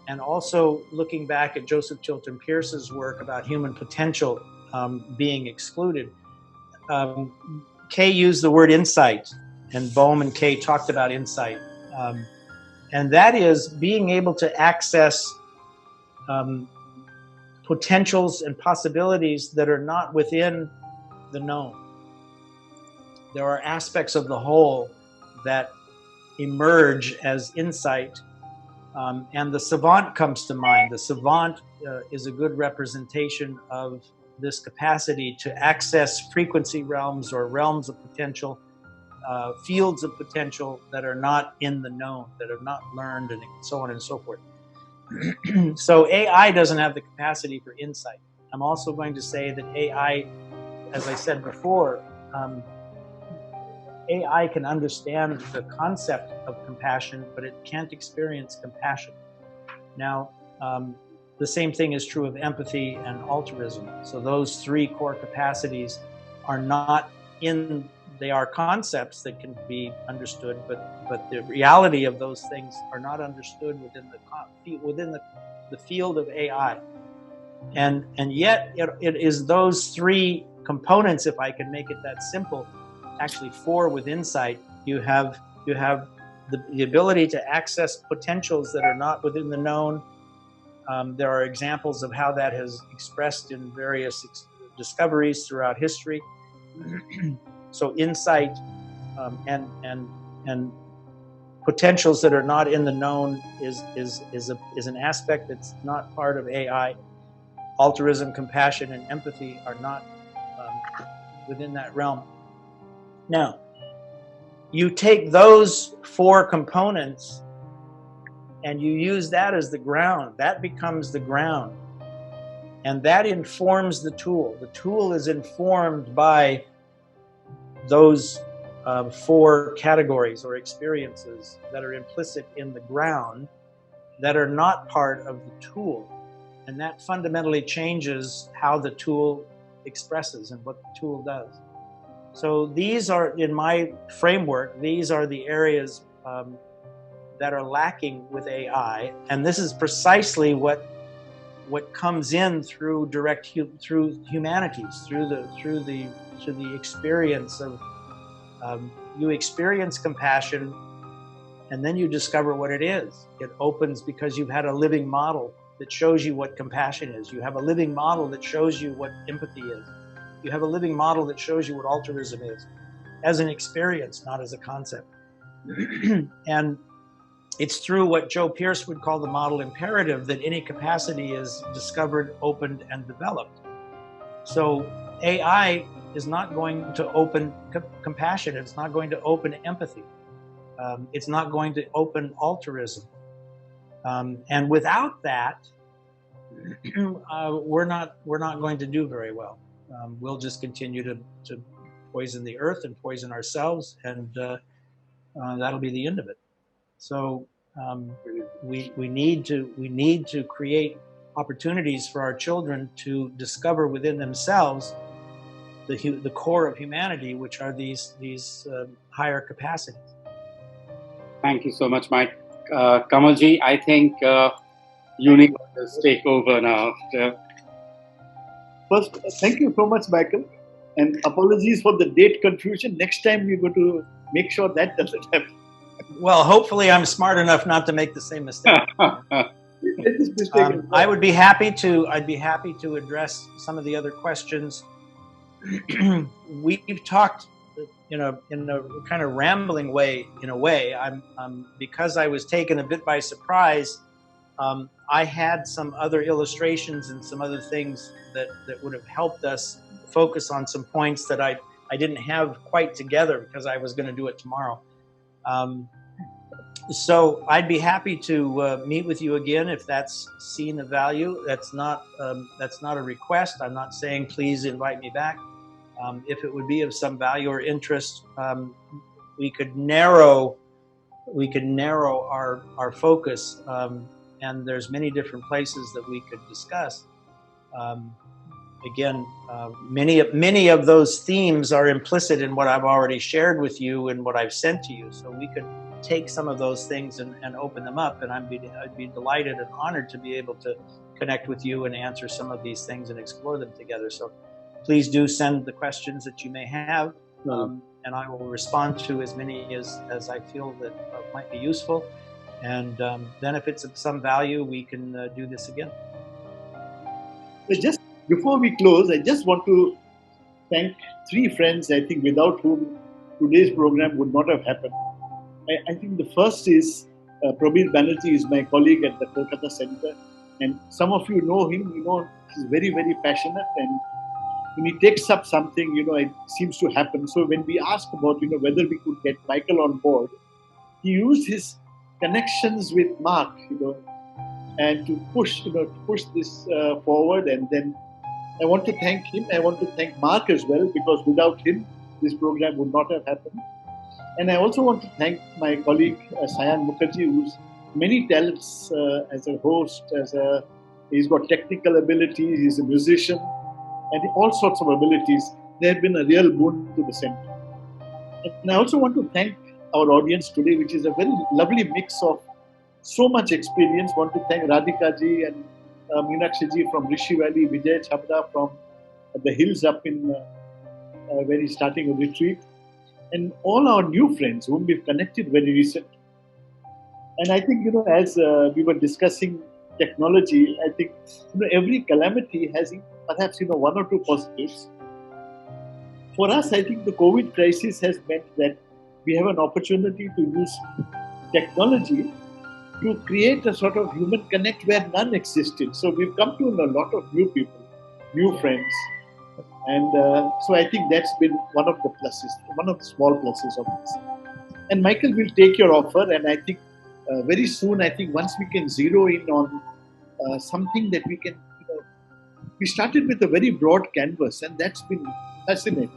and also looking back at Joseph Chilton Pearce's work about human potential being excluded, Kay used the word insight, and Bohm and Kay talked about insight. And that is being able to access potentials and possibilities that are not within the known. There are aspects of the whole that emerge as insight, and the savant comes to mind. The savant is a good representation of this capacity to access frequency realms or realms of potential, fields of potential that are not in the known, that are not learned, and so on and so forth. So AI doesn't have the capacity for insight. I'm also going to say that AI, as I said before, AI can understand the concept of compassion, but it can't experience compassion. Now, the same thing is true of empathy and altruism. So those three core capacities are not in, they are concepts that can be understood, but the reality of those things are not understood within the field of AI. And yet it is those three components, if I can make it that simple, actually four with insight. You have the ability to access potentials that are not within the known. There are examples of how that has expressed in various discoveries throughout history. So insight and potentials that are not in the known is an aspect that's not part of AI. Altruism, compassion, and empathy are not within that realm. Now, you take those four components and you use that as the ground. That becomes the ground. And that informs the tool. The tool is informed by those four categories or experiences that are implicit in the ground that are not part of the tool. And that fundamentally changes how the tool expresses and what the tool does. So these are, in my framework, these are the areas that are lacking with AI, and this is precisely what comes in through through humanities, through the experience of you experience compassion, and then you discover what it is. It opens because you've had a living model that shows you what compassion is. You have a living model that shows you what empathy is. You have a living model that shows you what altruism is, as an experience, not as a concept. And it's through what Joe Pearce would call the model imperative that any capacity is discovered, opened, and developed. So AI is not going to open compassion. It's not going to open empathy. It's not going to open altruism. And without that, we're not going to do very well. We'll just continue to poison the earth and poison ourselves, and that'll be the end of it. So we need to create opportunities for our children to discover within themselves the core of humanity, which are these higher capacities. Thank you so much, Mike. Kamalji, I think you need to take over now. First, thank you so much, Michael, and apologies for the date confusion. Next time we're going to make sure that doesn't happen. Well, hopefully I'm smart enough not to make the same mistake. I'd be happy to address some of the other questions. We've talked in a kind of rambling way, in a way. Because I was taken a bit by surprise, I had some other illustrations and some other things that would have helped us focus on some points that I didn't have quite together because I was going to do it tomorrow. So I'd be happy to meet with you again if that's seen the value. That's not a request. I'm not saying please invite me back. If it would be of some value or interest, we could narrow our focus, and there's many different places that we could discuss. Again, many of those themes are implicit in what I've already shared with you and what I've sent to you. So we could take some of those things and open them up, and I'd be delighted and honored to be able to connect with you and answer some of these things and explore them together. So please do send the questions that you may have, and I will respond to as many as I feel that might be useful. And then if it's of some value, we can do this again. But just before we close, I just want to thank three friends, I think, without whom today's program would not have happened. I think the first is Praveen Banerjee is my colleague at the Kolkata Center. And some of you know him, he's very, very passionate. And when he takes up something, it seems to happen. So when we asked about, whether we could get Michael on board, he used his connections with Mark, and to push this forward. And then I want to thank him. I want to thank Mark as well, because without him, this program would not have happened. And I also want to thank my colleague, Sayan Mukherjee, who's many talents as a host, he's got technical ability, he's a musician, and all sorts of abilities. They have been a real boon to the center. And I also want to thank our audience today, which is a very lovely mix of so much experience. I want to thank Radhika ji and Meenakshi ji from Rishi Valley, Vijay Chabra from the hills up in where he's starting a retreat, and all our new friends whom we've connected very recently. And I think, as we were discussing technology, I think, every calamity has perhaps, one or two positives. For us, I think the COVID crisis has meant that we have an opportunity to use technology to create a sort of human connect where none existed. So we've come to know a lot of new people, new friends. And so I think that's been one of the pluses, one of the small pluses of this. And Michael will take your offer, and I think very soon, I think once we can zero in on something that we can, we started with a very broad canvas, and that's been fascinating.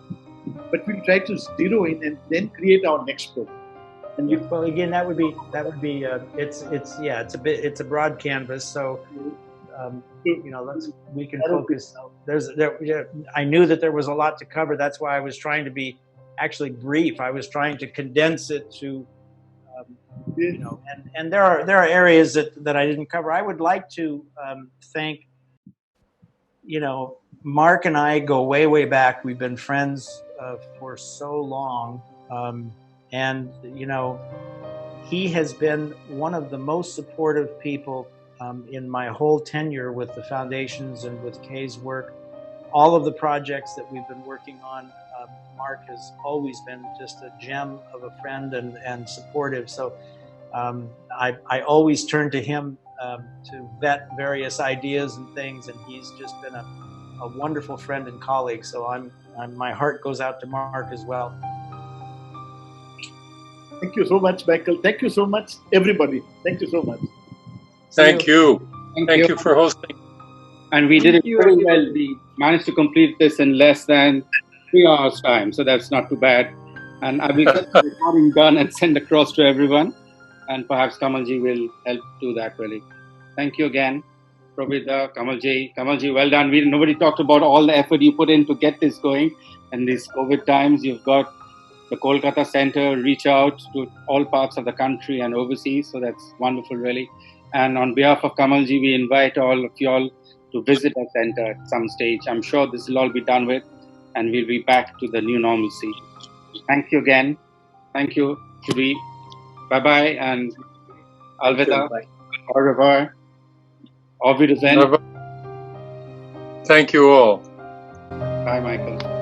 But we'll try to zero in and then create our next program. And well, again, that would be it's a broad canvas, so. We can focus. I knew that there was a lot to cover. That's why I was trying to be actually brief. I was trying to condense it to, and there are areas that I didn't cover. I would like to thank, Mark and I go way, way back. We've been friends for so long, and he has been one of the most supportive people in my whole tenure with the foundations and with Kay's work. All of the projects that we've been working on, Mark has always been just a gem of a friend and supportive. So I always turn to him to vet various ideas and things, and he's just been a wonderful friend and colleague. So my heart goes out to Mark as well. Thank you so much, Michael. Thank you so much, everybody. Thank you so much. Thank you. Thank you for hosting. And we did it very well. We managed to complete this in less than 3 hours' time, so that's not too bad. And I will get the recording done and send across to everyone. And perhaps Kamalji will help do that, really. Thank you again, Praveen, Kamalji. Kamalji, well done. Nobody talked about all the effort you put in to get this going. And these COVID times, you've got the Kolkata Center reach out to all parts of the country and overseas. So that's wonderful, really. And on behalf of Kamalji, we invite all of you all to visit our center at some stage. I'm sure this will all be done with, and we'll be back to the new normalcy. Thank you again. Thank you, Judy. Bye-bye and alvida. Au revoir. Auf Wiedersehen. Thank you all. Bye, Michael.